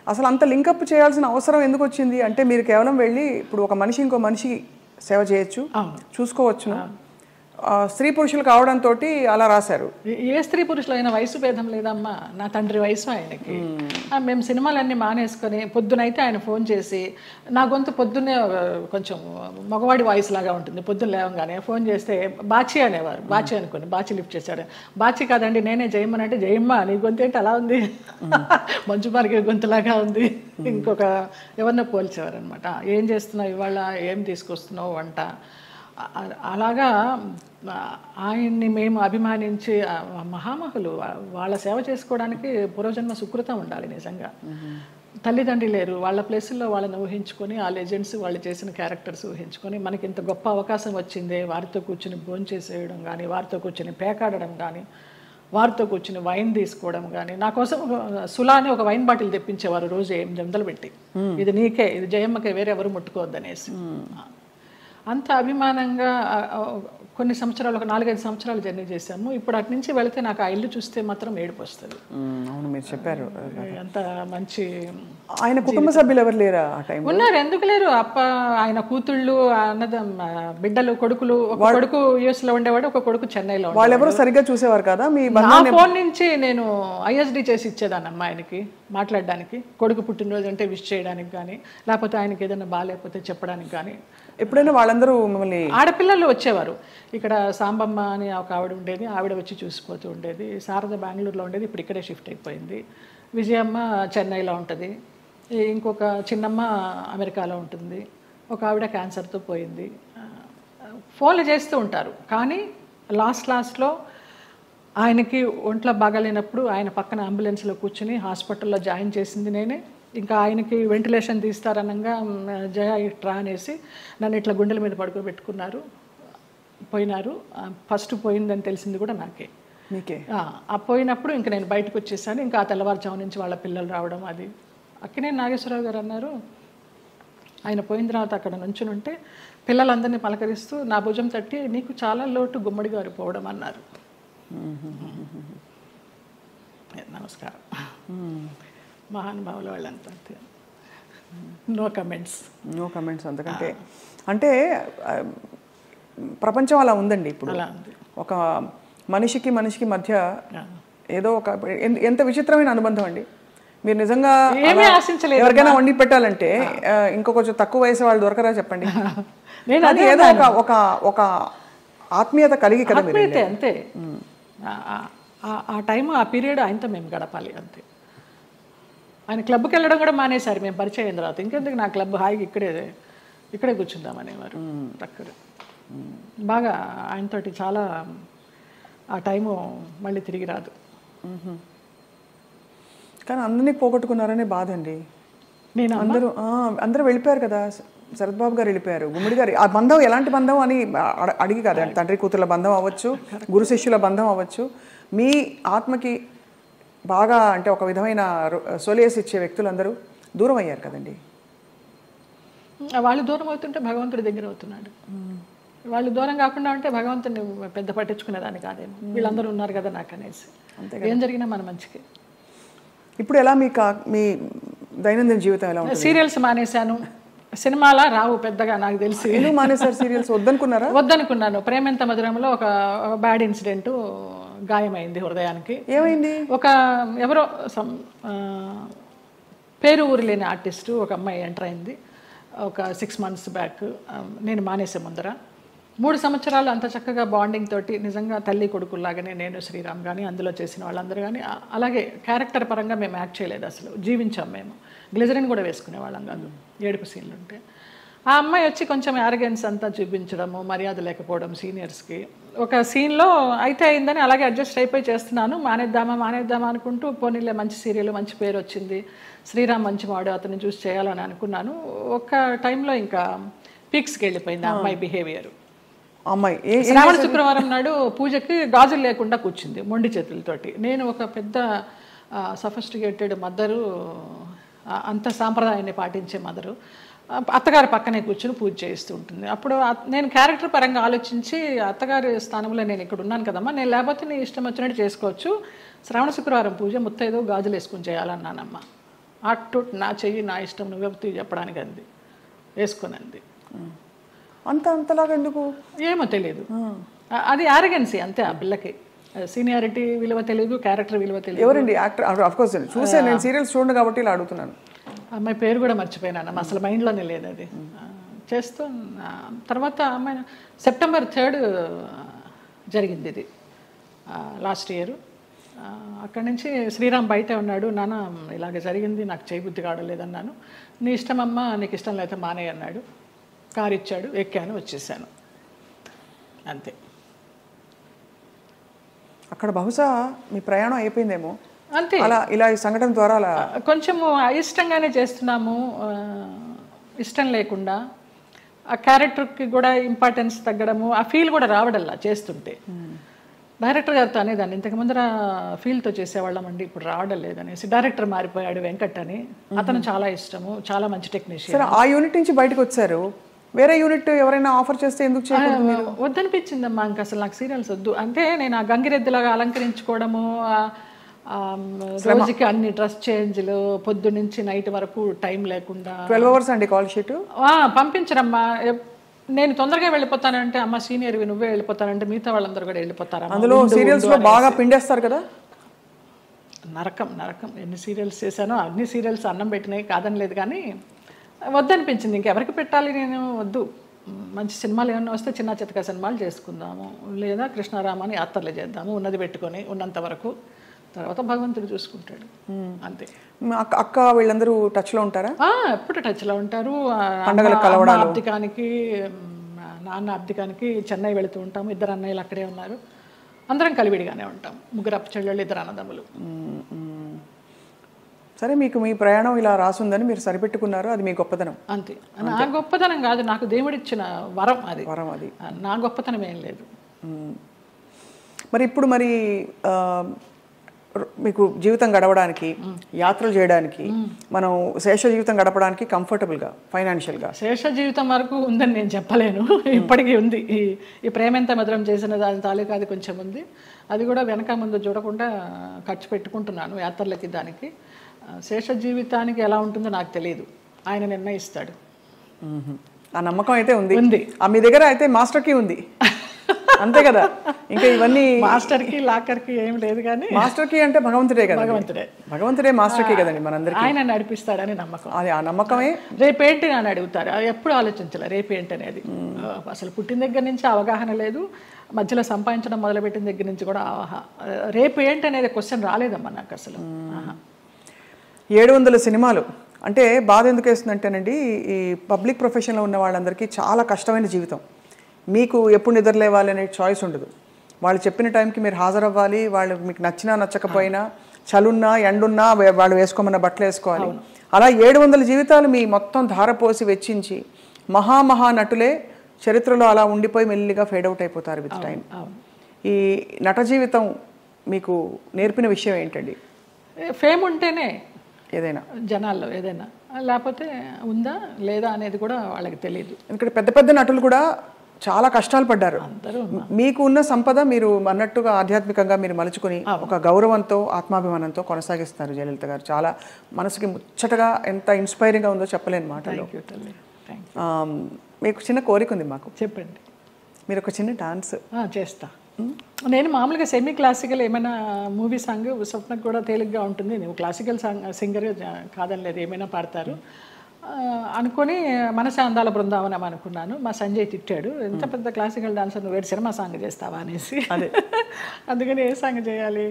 అసలు అంత లింకప్ చేయాల్సిన అవసరం ఎందుకు వచ్చింది అంటే, మీరు కేవలం వెళ్ళి ఇప్పుడు ఒక మనిషి ఇంకో మనిషి సేవ చేయొచ్చు, చూసుకోవచ్చును, స్త్రీ పురుషులు కావడంతో అలా రాశారు. ఏ స్త్రీ పురుషులు అయినా వయసు భేదం లేదమ్మా. నా తండ్రి వయసు ఆయనకి. మేము సినిమాలన్నీ మానేసుకొని పొద్దునైతే ఆయన ఫోన్ చేసి, నా గొంతు పొద్దున్నే కొంచెం మగవాడి వాయిస్ లాగా ఉంటుంది, పొద్దున్న లేవగానే ఫోన్ చేస్తే బాచి అనేవారు. బాచి అనుకోండి, బాచి లిఫ్ట్ చేశాడు. బాచి కాదండి నేనే జయమ్మ అంటే, జయమ్మ నీ గొంతు ఏంటి అలా ఉంది, మంచు మార్గే గొంతులాగా ఉంది. ఇంకొక ఎవరినో పోల్చేవారు అనమాట. ఏం చేస్తున్నావు ఇవాళ, ఏం తీసుకొస్తున్నావు వంట. అలాగా ఆయన్ని మేము అభిమానించి మహామహులు, వాళ్ళ సేవ చేసుకోవడానికి పూర్వజన్మ సుకృతం ఉండాలి నిజంగా. తల్లిదండ్రి లేరు, వాళ్ళ ప్లేసుల్లో వాళ్ళని ఊహించుకొని, ఆ లెజెండ్స్ వాళ్ళు చేసిన క్యారెక్టర్స్ ఊహించుకొని, మనకి ఇంత గొప్ప అవకాశం వచ్చిందే, వారితో కూర్చుని భోంచేసేయడం కానీ, వారితో కూర్చుని పేకాడడం కానీ, వారితో కూర్చుని వైన్ తీసుకోవడం కానీ. నా కోసం సులాని ఒక వైన్ బాటిల్ తెప్పించేవారు రోజు 8 వందలు పెట్టి, ఇది నీకే, ఇది జయమ్మకే, వేరే ఎవరు ముట్టుకోవద్దనేసి. అంత అభిమానంగా కొన్ని సంవత్సరాలు, ఒక 4-5 సంవత్సరాలు జర్నీ చేశాము. ఇప్పుడు అటు నుంచి వెళితే నాకు ఆ ఇల్లు చూస్తే మాత్రం ఏడుపు వస్తుంది. అవును, మీరు చెప్పారు. అంత మంచి. ఆయన కుటుంబ సభ్యులు ఎవరు లేరా ఆ టైం? ఉన్నారు, ఎందుకు లేరు. ఆయన కూతుళ్ళు, బిడ్డలు, కొడుకులు. ఒక కొడుకు US లో ఉండేవాడు, ఒక కొడుకు చెన్నైలో. వాళ్ళు ఎవరు సరిగ్గా చూసేవారు కదా. మీ ఫోన్ నుంచి నేను ISD చేసి ఇచ్చేదాన్ని ఆయనకి మాట్లాడడానికి. కొడుకు పుట్టినరోజు అంటే విష్ చేయడానికి కానీ, లేకపోతే ఆయనకి ఏదైనా బాగాలేకపోతే చెప్పడానికి కానీ. ఎప్పుడైనా వాళ్ళందరూ మిమ్మల్ని, ఆడపిల్లలు వచ్చేవారు. ఇక్కడ సాంబమ్మ అని ఒక ఆవిడ ఉండేది, ఆవిడ వచ్చి చూసిపోతూ ఉండేది. శారద బెంగళూరులో ఉండేది, ఇప్పుడు ఇక్కడే షిఫ్ట్ అయిపోయింది. విజయమ్మ చెన్నైలో ఉంటుంది, ఇంకొక చిన్నమ్మ అమెరికాలో ఉంటుంది, ఒక ఆవిడ క్యాన్సర్తో పోయింది. ఫోన్లు చేస్తూ ఉంటారు, కానీ లాస్ట్లో ఆయనకి ఒంట్లో బాగాలేనప్పుడు ఆయన పక్కన అంబులెన్స్లో కూర్చుని హాస్పిటల్లో జాయిన్ చేసింది నేనే. ఇంకా ఆయనకి వెంటిలేషన్ తీస్తారనగా జయ ఇట్రా అనేసి నన్ను ఇట్లా గుండెల మీద పడుకోబెట్టుకున్నారు, పోయినారు. ఫస్ట్ పోయిందని తెలిసింది కూడా మీకే. పోయినప్పుడు ఇంకా నేను బయటకు వచ్చేసాను. ఇంకా ఆ తెల్లవారుజాము నుంచి వాళ్ళ పిల్లలు రావడం, అది అక్కినేని నాగేశ్వరరావు గారు అన్నారు, ఆయన పోయిన తర్వాత అక్కడ నుంచుని ఉంటే పిల్లలందరినీ పలకరిస్తూ నా భుజం తట్టి నీకు చాలా లోటు గుమ్మడి గారు పోవడం అన్నారు. నమస్కారం. మహానుభావులు వాళ్ళంతా. No comments. అంతకంటే అంటే ప్రపంచం అలా ఉందండి ఇప్పుడు. అలా ఉంది. ఒక మనిషికి మధ్య ఏదో ఒక ఎంత విచిత్రమైన అనుబంధం అండి. మీరు నిజంగా ఎవరికైనా వండి పెట్టాలంటే ఇంకో కొంచెం తక్కువ వయసు వాళ్ళు దొరకరా చెప్పండి. అది ఏదో ఒక ఆత్మీయత కలిగి కదా మీరు. అంతే. ఆ టైం ఆ పీరియడ్ ఆయనతో మేము గడపాలి అంతే. ఆయన క్లబ్కి వెళ్ళడం కూడా మానేశారు మేము పరిచయం అయిన తర్వాత. ఇంకెందుకు నా క్లబ్ హాయిగా ఇక్కడే కూర్చుందామనేవారు. అక్కడ బాగా ఆయనతోటి చాలా ఆ టైము మళ్ళీ తిరిగి రాదు. కానీ అందరినీ పోగొట్టుకున్నారనే బాధ అండి. నేను అందరూ వెళ్ళిపోయారు కదా. శరత్ బాబు గారు వెళ్ళిపోయారు, గుమ్మడి గారు. ఆ బంధం ఎలాంటి బంధం అని అడిగి కాదు, తండ్రి కూతుర్ల బంధం అవ్వచ్చు, గురు శిష్యుల బంధం అవ్వచ్చు. మీ ఆత్మకి బాగా అంటే ఒక విధమైన సొలేస్ ఇచ్చే వ్యక్తులందరూ దూరం అయ్యారు కదండి. వాళ్ళు దూరం అవుతుంటే భగవంతుడి దగ్గర అవుతున్నాడు. వాళ్ళు దూరం కాకుండా ఉంటే భగవంతుని పెద్ద పట్టించుకునేదాన్ని కాదేమో. వీళ్ళందరూ ఉన్నారు కదా నాకు అనేసి. ఏం జరిగినా మన మంచికి. ఇప్పుడు ఎలా మీ దైనందిన జీవితం ఎలా ఉంటుంది? సీరియల్స్ మానేశాను. సినిమాలా రావు పెద్దగా నాకు తెలిసి. ఎందుకు మానేశారు సీరియల్స్? వద్దనుకున్నాను. ప్రేమెంత మధురంలో ఒక బ్యాడ్ ఇన్సిడెంట్, గాయమైంది హృదయానికి. ఏమైంది? ఎవరో పేరు ఊరు లేని ఆర్టిస్టు ఒక అమ్మాయి ఎంటర్ అయింది ఒక 6 months బ్యాక్. నేను మానేసే ముందర 3 సంవత్సరాలు అంత చక్కగా బాండింగ్ తోటి నిజంగా తల్లి కొడుకుల్లాగానే నేను శ్రీరామ్ కానీ అందులో చేసిన వాళ్ళందరూ కానీ అలాగే క్యారెక్టర్ పరంగా మేము యాక్ట్ చేయలేదు, అసలు జీవించాం. మేము గ్లిజరిన్ కూడా వేసుకునే వాళ్ళం కాదు ఏడుపు సీన్లు ఉంటే. ఆ అమ్మాయి వచ్చి కొంచెం యారగెన్స్ అంతా చూపించడము, మర్యాద లేకపోవడం సీనియర్స్కి. ఒక సీన్లో అయితే అయిందని అలాగే అడ్జస్ట్ అయిపోయి చేస్తున్నాను. మానేద్దామా అనుకుంటూ పోనీలే మంచి సీరియల్, మంచి పేరు వచ్చింది, శ్రీరామ్ మంచి వాడు, అతన్ని చూసి చేయాలని అనుకున్నాను. ఒక టైంలో ఇంకా పీక్స్కి వెళ్ళిపోయింది ఆ అమ్మాయి బిహేవియర్. శ్రావణ శుక్రవారం నాడు పూజకి గాజులు లేకుండా కూర్చుంది మొండి చేతులతోటి. నేను ఒక పెద్ద సఫిస్టికేటెడ్ మదరు, అంత సాంప్రదాయాన్ని పాటించే మదరు, అత్తగారి పక్కనే కూర్చుని పూజ చేస్తూ ఉంటుంది. అప్పుడు నేను క్యారెక్టర్ పరంగా ఆలోచించి అత్తగారి స్థానంలో నేను ఇక్కడ ఉన్నాను కదమ్మా, నేను లేకపోతే నీ ఇష్టం వచ్చినట్టు చేసుకోవచ్చు, శ్రావణ శుక్రవారం పూజ ముత్తైదో గాజులు వేసుకుని చేయాలన్నానమ్మా. అటు నా చెయ్యి నా ఇష్టం నువ్వే చెప్పడానికి అంది, వేసుకునంది. అంతలాగా ఎందుకు ఏమో తెలియదు. అది ఆరగెన్సీ అంతే. ఆ పిల్లకి సీనియారిటీ విలువ తెలియదు, క్యారెక్టర్ విలువ తెలియదు. ఎవరండి యాక్టర్? ఆఫ్ కోర్స్ చూసే, నేను సీరియల్స్ చూడండి కాబట్టి ఇలా అడుగుతున్నాను. అమ్మాయి పేరు కూడా మర్చిపోయినాను, అసలు మైండ్లోనే లేదు అది. చేస్తూ తర్వాత అమ్మాయి September 3 జరిగింది ఇది లాస్ట్ ఇయర్. అక్కడి నుంచి శ్రీరామ్ బయటే ఉన్నాడు. నాన్న ఇలాగ జరిగింది, నాకు చేయబుద్ధి కావడలేదన్నాను. నీ ఇష్టం అమ్మ, నీకు ఇష్టం లేకపోతే మానేయ్ అన్నాడు. కారు ఇచ్చాడు, ఎక్కాను, వచ్చేసాను అంతే. అక్కడ బహుశా మీ ప్రయాణం అయిపోయిందేమో అంతే. అలా ఇలా ఈ సంఘటన ద్వారా అలా కొంచెము అయిష్టంగానే చేస్తున్నాము, ఇష్టం లేకుండా. ఆ క్యారెక్టర్కి కూడా ఇంపార్టెన్స్ తగ్గడము, ఆ ఫీల్ కూడా రావడల్లా చేస్తుంటే. డైరెక్టర్ గారితో అనేదాన్ని, ఇంతకుముందర ఫీల్తో చేసేవాళ్ళమండి, ఇప్పుడు రావడం లేదనేసి. డైరెక్టర్ మారిపోయాడు వెంకట్ అని, అతను చాలా ఇష్టము, చాలా మంచి టెక్నీషియన్. ఆ యూనిట్ నుంచి బయటకు వచ్చారు, వేరే యూనిట్ ఎవరైనా ఆఫర్ చేస్తే ఎందుకు చేయకూడదు? వద్దనిపించిందమ్మా, ఇంకా అసలు నాకు సీరియల్స్ వద్దు. అంటే నేను ఆ గంగిరెద్దులాగా అలంకరించుకోవడము, రోజుకి అన్ని డ్రెస్ చేంజ్లు, పొద్దు నుంచి నైట్ వరకు టైం లేకుండా. 12 hours అండి కాల్ షీట్. పంపించరమ్మా. నేను తొందరగా వెళ్ళిపోతానంటే, అమ్మ సీనియర్వి నువ్వే వెళ్ళిపోతానంటే మిగతా వాళ్ళందరూ కూడా వెళ్ళిపోతారు. అందులో సీరియల్స్ లో బాగా పిండేస్తారు కదా. నరకం. ఎన్ని సీరియల్స్ చేశానో అన్ని సీరియల్స్ అన్నం పెట్టినాయి, కాదని లేదు. కానీ వద్దనిపించింది, ఇంకెవరికి పెట్టాలి, నేను వద్దు. మంచి సినిమాలు ఏమన్నా వస్తే చిన్న చితక సినిమాలు చేసుకుందాము, లేదా కృష్ణారామాని యాత్రలు చేద్దాము, ఉన్నది పెట్టుకొని ఉన్నంత వరకు, తర్వాత భగవంతుడు చూసుకుంటాడు అంతే. అక్క వీళ్ళందరూ టచ్లో ఉంటారా? ఎప్పుడు టచ్లో ఉంటారు. అబ్దికానికి, నాన్న అబ్దికానికి చెన్నై వెళుతూ ఉంటాము. 2 అన్నయ్యలు అక్కడే ఉన్నారు. అందరం కలివిడిగానే ఉంటాం. 3 అప్పచెల్లెళ్ళు, 2 అన్నదమ్ములు. సరే, మీకు మీ ప్రయాణం ఇలా రాసుందని మీరు సరిపెట్టుకున్నారు, అది మీ గొప్పతనం అంతే. నా గొప్పతనం కాదు, నాకు దేవుడిచ్చిన వరం అది. నా గొప్పతనం ఏం లేదు. మరి ఇప్పుడు మీకు జీవితం గడవడానికి, యాత్రలు చేయడానికి, మనం శేష జీవితం గడపడానికి కంఫర్టబుల్గా ఫైనాన్షియల్గా? శేష జీవితం వరకు ఉందని నేను చెప్పలేను, ఇప్పటికీ ఉంది. ఈ ప్రేమెంత మధురం చేసిన దాని తాలూకా అది కొంచెం ఉంది. అది కూడా వెనక ముందు చూడకుండా ఖర్చు పెట్టుకుంటున్నాను యాత్రలకి. దానికి శేష జీవితానికి ఎలా ఉంటుందో నాకు తెలియదు, ఆయన నిర్ణయిస్తాడు. ఆ నమ్మకం అయితే ఉంది. మీ దగ్గర అయితే మాస్టర్ కీ ఉంది అంతే కదా? ఇంకా ఇవన్నీ మాస్టర్ కి లాకర్ కి ఏం లేదు, కానీ మాస్టర్ కీ అంటే భగవంతుడే కదా. భగవంతుడే మాస్టర్ కీ కదండి మనందరికీ. ఆయన నడిపిస్తాడని నమ్మకం. అది ఆ నమ్మకమే. రేపేంటి అని అడుగుతారు, అది ఎప్పుడు ఆలోచించాలి రేపేంటి అనేది. అసలు పుట్టిన దగ్గర నుంచి అవగాహన లేదు, మధ్యలో సంపాదించడం మొదలుపెట్టిన దగ్గర నుంచి కూడా రేపు ఏంటి అనేది క్వశ్చన్ రాలేదమ్మా నాకు అసలు. 700 సినిమాలు అంటే బాధ ఎందుకు వేస్తుందంటేనండి, ఈ పబ్లిక్ ప్రొఫెషన్లో ఉన్న వాళ్ళందరికీ చాలా కష్టమైన జీవితం. మీకు ఎప్పుడు నిద్రలేవాలి అనే చాయిస్ ఉండదు. వాళ్ళు చెప్పిన టైంకి మీరు హాజరవ్వాలి. వాళ్ళు మీకు నచ్చినా నచ్చకపోయినా, చలున్నా ఎండున్నా వాళ్ళు వేసుకోమన్న బట్టలు వేసుకోవాలి. అలా 700 జీవితాలు మీ మొత్తం ధారపోసి వెచ్చించి మహా నటులే చరిత్రలో అలా ఉండిపోయి మెల్లిగా ఫేడ్ అవుట్ అయిపోతారు విత్ టైం. ఈ నట జీవితం మీకు నేర్పిన విషయం ఏంటండి? ఫేమ్ ఉంటేనే ఏదైనా జనాల్లో ఏదైనా, లేకపోతే ఉందా లేదా అనేది కూడా వాళ్ళకి తెలియదు. ఇక్కడ పెద్ద పెద్ద నటులు కూడా చాలా కష్టాలు పడ్డారు. మీకు ఉన్న సంపద మీరు అన్నట్టుగా ఆధ్యాత్మికంగా మీరు మలుచుకొని ఒక గౌరవంతో ఆత్మాభిమానంతో కొనసాగిస్తారు జయలలిత గారు. చాలా మనసుకి ముచ్చటగా ఎంత ఇన్స్పైరింగ్గా ఉందో చెప్పలేని మాటలు. మీకు చిన్న కోరిక ఉంది మాకు. చెప్పండి. మీరు ఒక చిన్న డాన్స్ చేస్తా. నేను మామూలుగా సెమీ క్లాసికల్ ఏమైనా మూవీ సాంగ్ స్వప్నకు కూడా తేలిగ్గా ఉంటుంది. నువ్వు క్లాసికల్ సింగర్ కాదని లేదు, ఏమైనా పాడతారు అనుకొని మనసే అందాల బృందావనం అనుకున్నాను. మా సంజయ్ తిట్టాడు, ఎంత పెద్ద క్లాసికల్ డాన్సర్ నువ్వు వేడి సినిమా సాంగ్ చేస్తావా అనేసి. అందుకని ఏ సాంగ్ చేయాలి?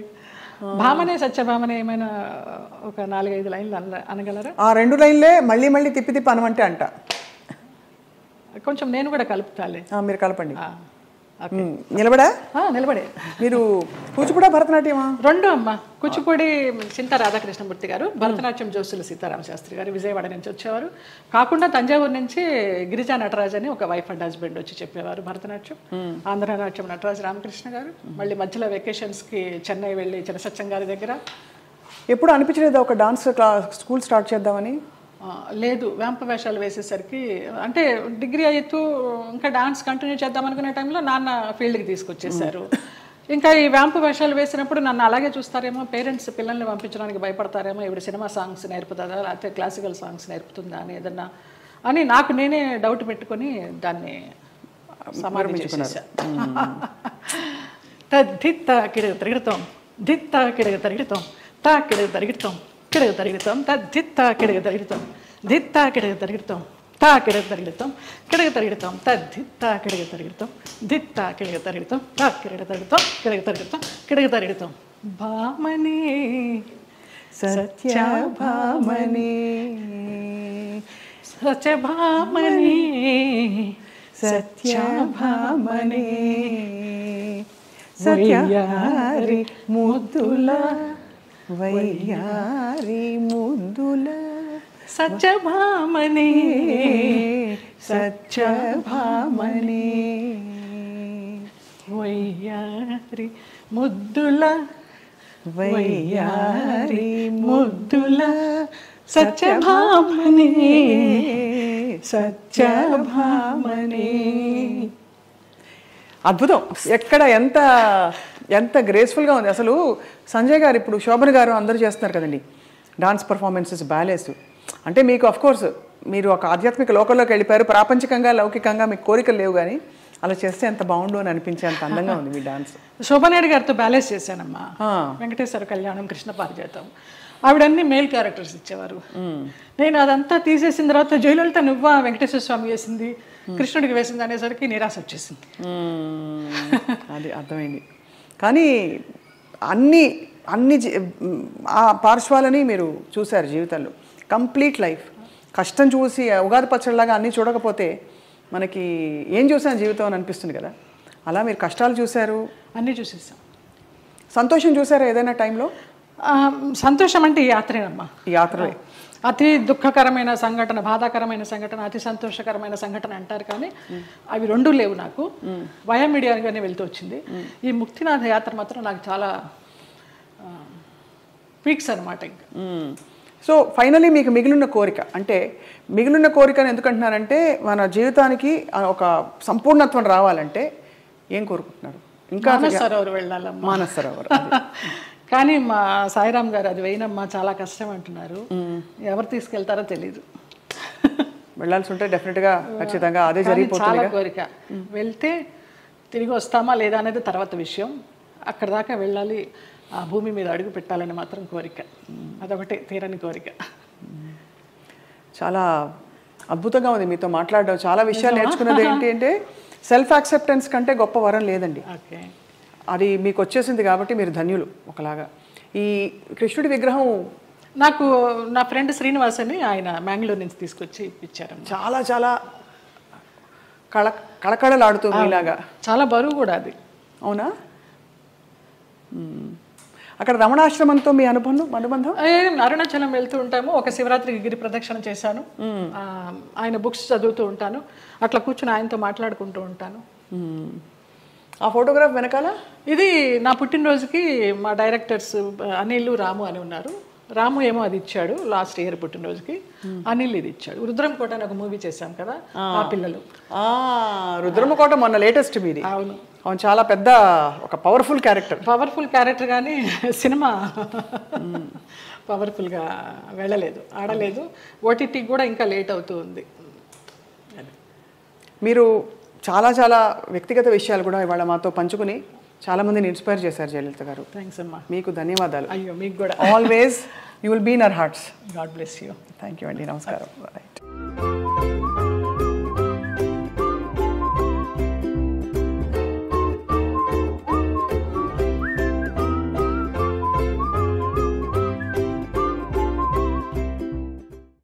భామనే సత్యభామనే ఏమైనా ఒక 4-5 లైన్లు అనగలరా? ఆ 2 లైన్లే మళ్ళీ మళ్ళీ తిప్పి అనమంటే అంట. కొంచెం నేను కూడా కలుపుతాలే. మీరు కలపండి. నిలబడే మీరు కూచిపూడి భరతనాట్యమా? 2 అమ్మ. కూచిపూడి చింత రాధాకృష్ణమూర్తి గారు, భరతనాట్యం జోసులు సీతారామ శాస్త్రి గారు విజయవాడ నుంచి వచ్చేవారు. కాకుండా తంజావూరు నుంచి గిరిజా నటరాజ్ అని ఒక వైఫ్ అండ్ హస్బెండ్ వచ్చి చెప్పేవారు భరతనాట్యం. ఆంధ్రనాట్యం నటరాజ్ రామకృష్ణ గారు. మళ్ళీ మధ్యలో వెకేషన్స్కి చెన్నై వెళ్ళి చినసత్యం గారి దగ్గర. ఎప్పుడు అనిపించలేదు ఒక డాన్స్ స్కూల్ స్టార్ట్ చేద్దామని? లేదు, వేంప వేషాలు వేసేసరికి, అంటే డిగ్రీ అవుతూ ఇంకా డాన్స్ కంటిన్యూ చేద్దాం అనుకునే టైంలో నాన్న ఫీల్డ్కి తీసుకొచ్చేసారు. ఇంకా ఈ వేంప వేషాలు వేసినప్పుడు నన్ను అలాగే చూస్తారేమో, పేరెంట్స్ పిల్లల్ని పంపించడానికి భయపడతారేమో, ఇప్పుడు సినిమా సాంగ్స్ నేర్పుతుందా లేకపోతే క్లాసికల్ సాంగ్స్ నేర్పుతుందా అని ఏదన్నా అని నాకు నేనే డౌట్ పెట్టుకొని దాన్ని సమారంభించేసాను. దిత్త కిడగ తిరుగుతాం, దిత్త కిడగ తిరుగుతాం, తా కిడగ తిరుగుతాం, కిడగ తిరుగుతాం, దిత్త కిడగ తిరుగుతాం, దిత్త కిడగ తిరుగుతాం, తా కిడగ తిరుగుతాం, కిడగ తిరుగుతాం, దిత్త కిడగ తిరుగుతాం, దిత్త కిడగ తిరుగుతాం, తా కిడగ తిరుగుతాం, కిడగ తిరుగుతాం, కిడగ తిరుగుతాం. భామనే సత్యభామనే, సత్యభామనే, సత్యభామనే, సత్యారి ముద్దుల వయ్యారి ముద్దుల సత్యభామనే, సత్యభామనే, వయ్యారి ముద్దుల వయ్యారి ముద్దుల సత్యభామనే, సత్యభామనే. అద్భుతం. ఎక్కడ ఎంత ఎంత గ్రేస్ఫుల్గా ఉంది అసలు. సంజయ్ గారు, ఇప్పుడు శోభన్ గారు అందరూ చేస్తున్నారు కదండి డాన్స్ పర్ఫార్మెన్సెస్, బ్యాలేస్. అంటే మీకు అఫ్కోర్స్ మీరు ఒక ఆధ్యాత్మిక లోకంలోకి వెళ్ళిపోయారు. ప్రాపంచికంగా లౌకికంగా మీకు కోరికలు లేవు, కానీ అలా చేస్తే ఎంత బాగుండు అని అనిపించే అంత అందంగా ఉంది మీ డాన్స్. శోభనాయుడు గారితో బ్యాలెన్స్ చేశానమ్మా. వెంకటేశ్వర కళ్యాణం, కృష్ణ పారిజాతం, ఆవిడన్నీ మేల్ క్యారెక్టర్స్ ఇచ్చేవారు. నేను అదంతా తీసేసిన తర్వాత జయలలిత నువ్వా వెంకటేశ్వర స్వామి వేసింది, కృష్ణుడికి వేసింది అనేసరికి నిరాశ వచ్చేసింది. అది అర్థమైంది. కానీ అన్ని అన్ని ఆ పార్శ్వాలని మీరు చూశారు జీవితంలో. కంప్లీట్ లైఫ్ కష్టం చూసి ఉగాది పచ్చడిలాగా అన్నీ చూడకపోతే మనకి ఏం చూసాను జీవితం అని అనిపిస్తుంది కదా. అలా మీరు కష్టాలు చూశారు, అన్నీ చూసేసాం. సంతోషం చూసారా ఏదైనా టైంలో? సంతోషం అంటే ఈ యాత్రేనమ్మా. ఈ యాత్రలే అతి దుఃఖకరమైన సంఘటన, బాధాకరమైన సంఘటన, అతి సంతోషకరమైన సంఘటన అంటారు, కానీ అవి 2 లేవు నాకు. వయా మీడియాగానే వెళ్తూ వచ్చింది. ఈ ముక్తినాథ యాత్ర మాత్రం నాకు చాలా పీక్స్ అనమాట ఇంకా. సో ఫైనలీ మీకు మిగిలిన కోరిక అంటే మిగిలిన కోరికను ఎందుకంటున్నారంటే మన జీవితానికి ఒక సంపూర్ణత్వం రావాలంటే ఏం కోరుకుంటున్నారు? ఇంకా మానస్ సరోవర్ వెళ్ళాలమ్మా. మానస్ సరోవర్ కానీ మా సాయిరామ్ గారు అది వేయనమ్మా చాలా కష్టం అంటున్నారు. ఎవరు తీసుకెళ్తారో తెలీదు. వెళ్ళాల్సి ఉంటే డెఫినెట్గా ఖచ్చితంగా అదే జరిగిపోతుంది. చాలా కోరిక. వెళ్తే తిరిగి వస్తామా లేదా అనేది తర్వాత విషయం. అక్కడ దాకా వెళ్ళాలి, ఆ భూమి మీద అడుగు పెట్టాలని మాత్రం కోరిక. అదొకటే తీరని కోరిక. చాలా అద్భుతంగా ఉంది మీతో మాట్లాడడం. చాలా విషయాలు నేర్చుకున్నది ఏంటి అంటే సెల్ఫ్ యాక్సెప్టెన్స్ కంటే గొప్ప వరం లేదండి. ఓకే, అది మీకు వచ్చేసింది కాబట్టి మీరు ధన్యులు. ఒకలాగా ఈ కృష్ణుడి విగ్రహం నాకు నా ఫ్రెండ్ శ్రీనివాస్ అని ఆయన మ్యాంగ్లూర్ నుంచి తీసుకొచ్చి ఇప్పించారు. చాలా చాలా కళకళలాడుతుంది ఇలాగా. చాలా బరువు కూడా అది. అవునా? అక్కడ రమణాశ్రమంతో మీ అనుబంధం? అరుణాచలం వెళ్తూ ఉంటాము. ఒక శివరాత్రికి గిరి ప్రదక్షిణ చేశాను. ఆయన బుక్స్ చదువుతూ ఉంటాను. అట్లా కూర్చుని ఆయనతో మాట్లాడుకుంటూ ఉంటాను. ఆ ఫోటోగ్రాఫ్ వెనకాల ఇది నా పుట్టినరోజుకి మా డైరెక్టర్స్ అనిల్, రాము అని ఉన్నారు. రాము ఏమో అది ఇచ్చాడు లాస్ట్ ఇయర్ పుట్టినరోజుకి. అనిల్ ఇది ఇచ్చాడు. రుద్రంకోట అని ఒక మూవీ చేశాం కదా, ఆ పిల్లలు. రుద్రమకోట మొన్న లేటెస్ట్ మీది. అవును, అవును, చాలా పెద్ద ఒక పవర్ఫుల్ క్యారెక్టర్ కానీ సినిమా పవర్ఫుల్గా వెళ్ళలేదు, ఆడలేదు. ఓటీటీకి కూడా ఇంకా లేట్ అవుతూ ఉంది. మీరు చాలా చాలా వ్యక్తిగత విషయాలు కూడా ఇవాళ మాతో పంచుకుని చాలామందిని ఇన్స్పైర్ చేశారు జయలలిత గారు. థ్యాంక్స్ అమ్మా. మీకు ధన్యవాదాలు. అయ్యో మీకు కూడా. Always you will be in our hearts. God bless you. Thank you అండి. నమస్కారం.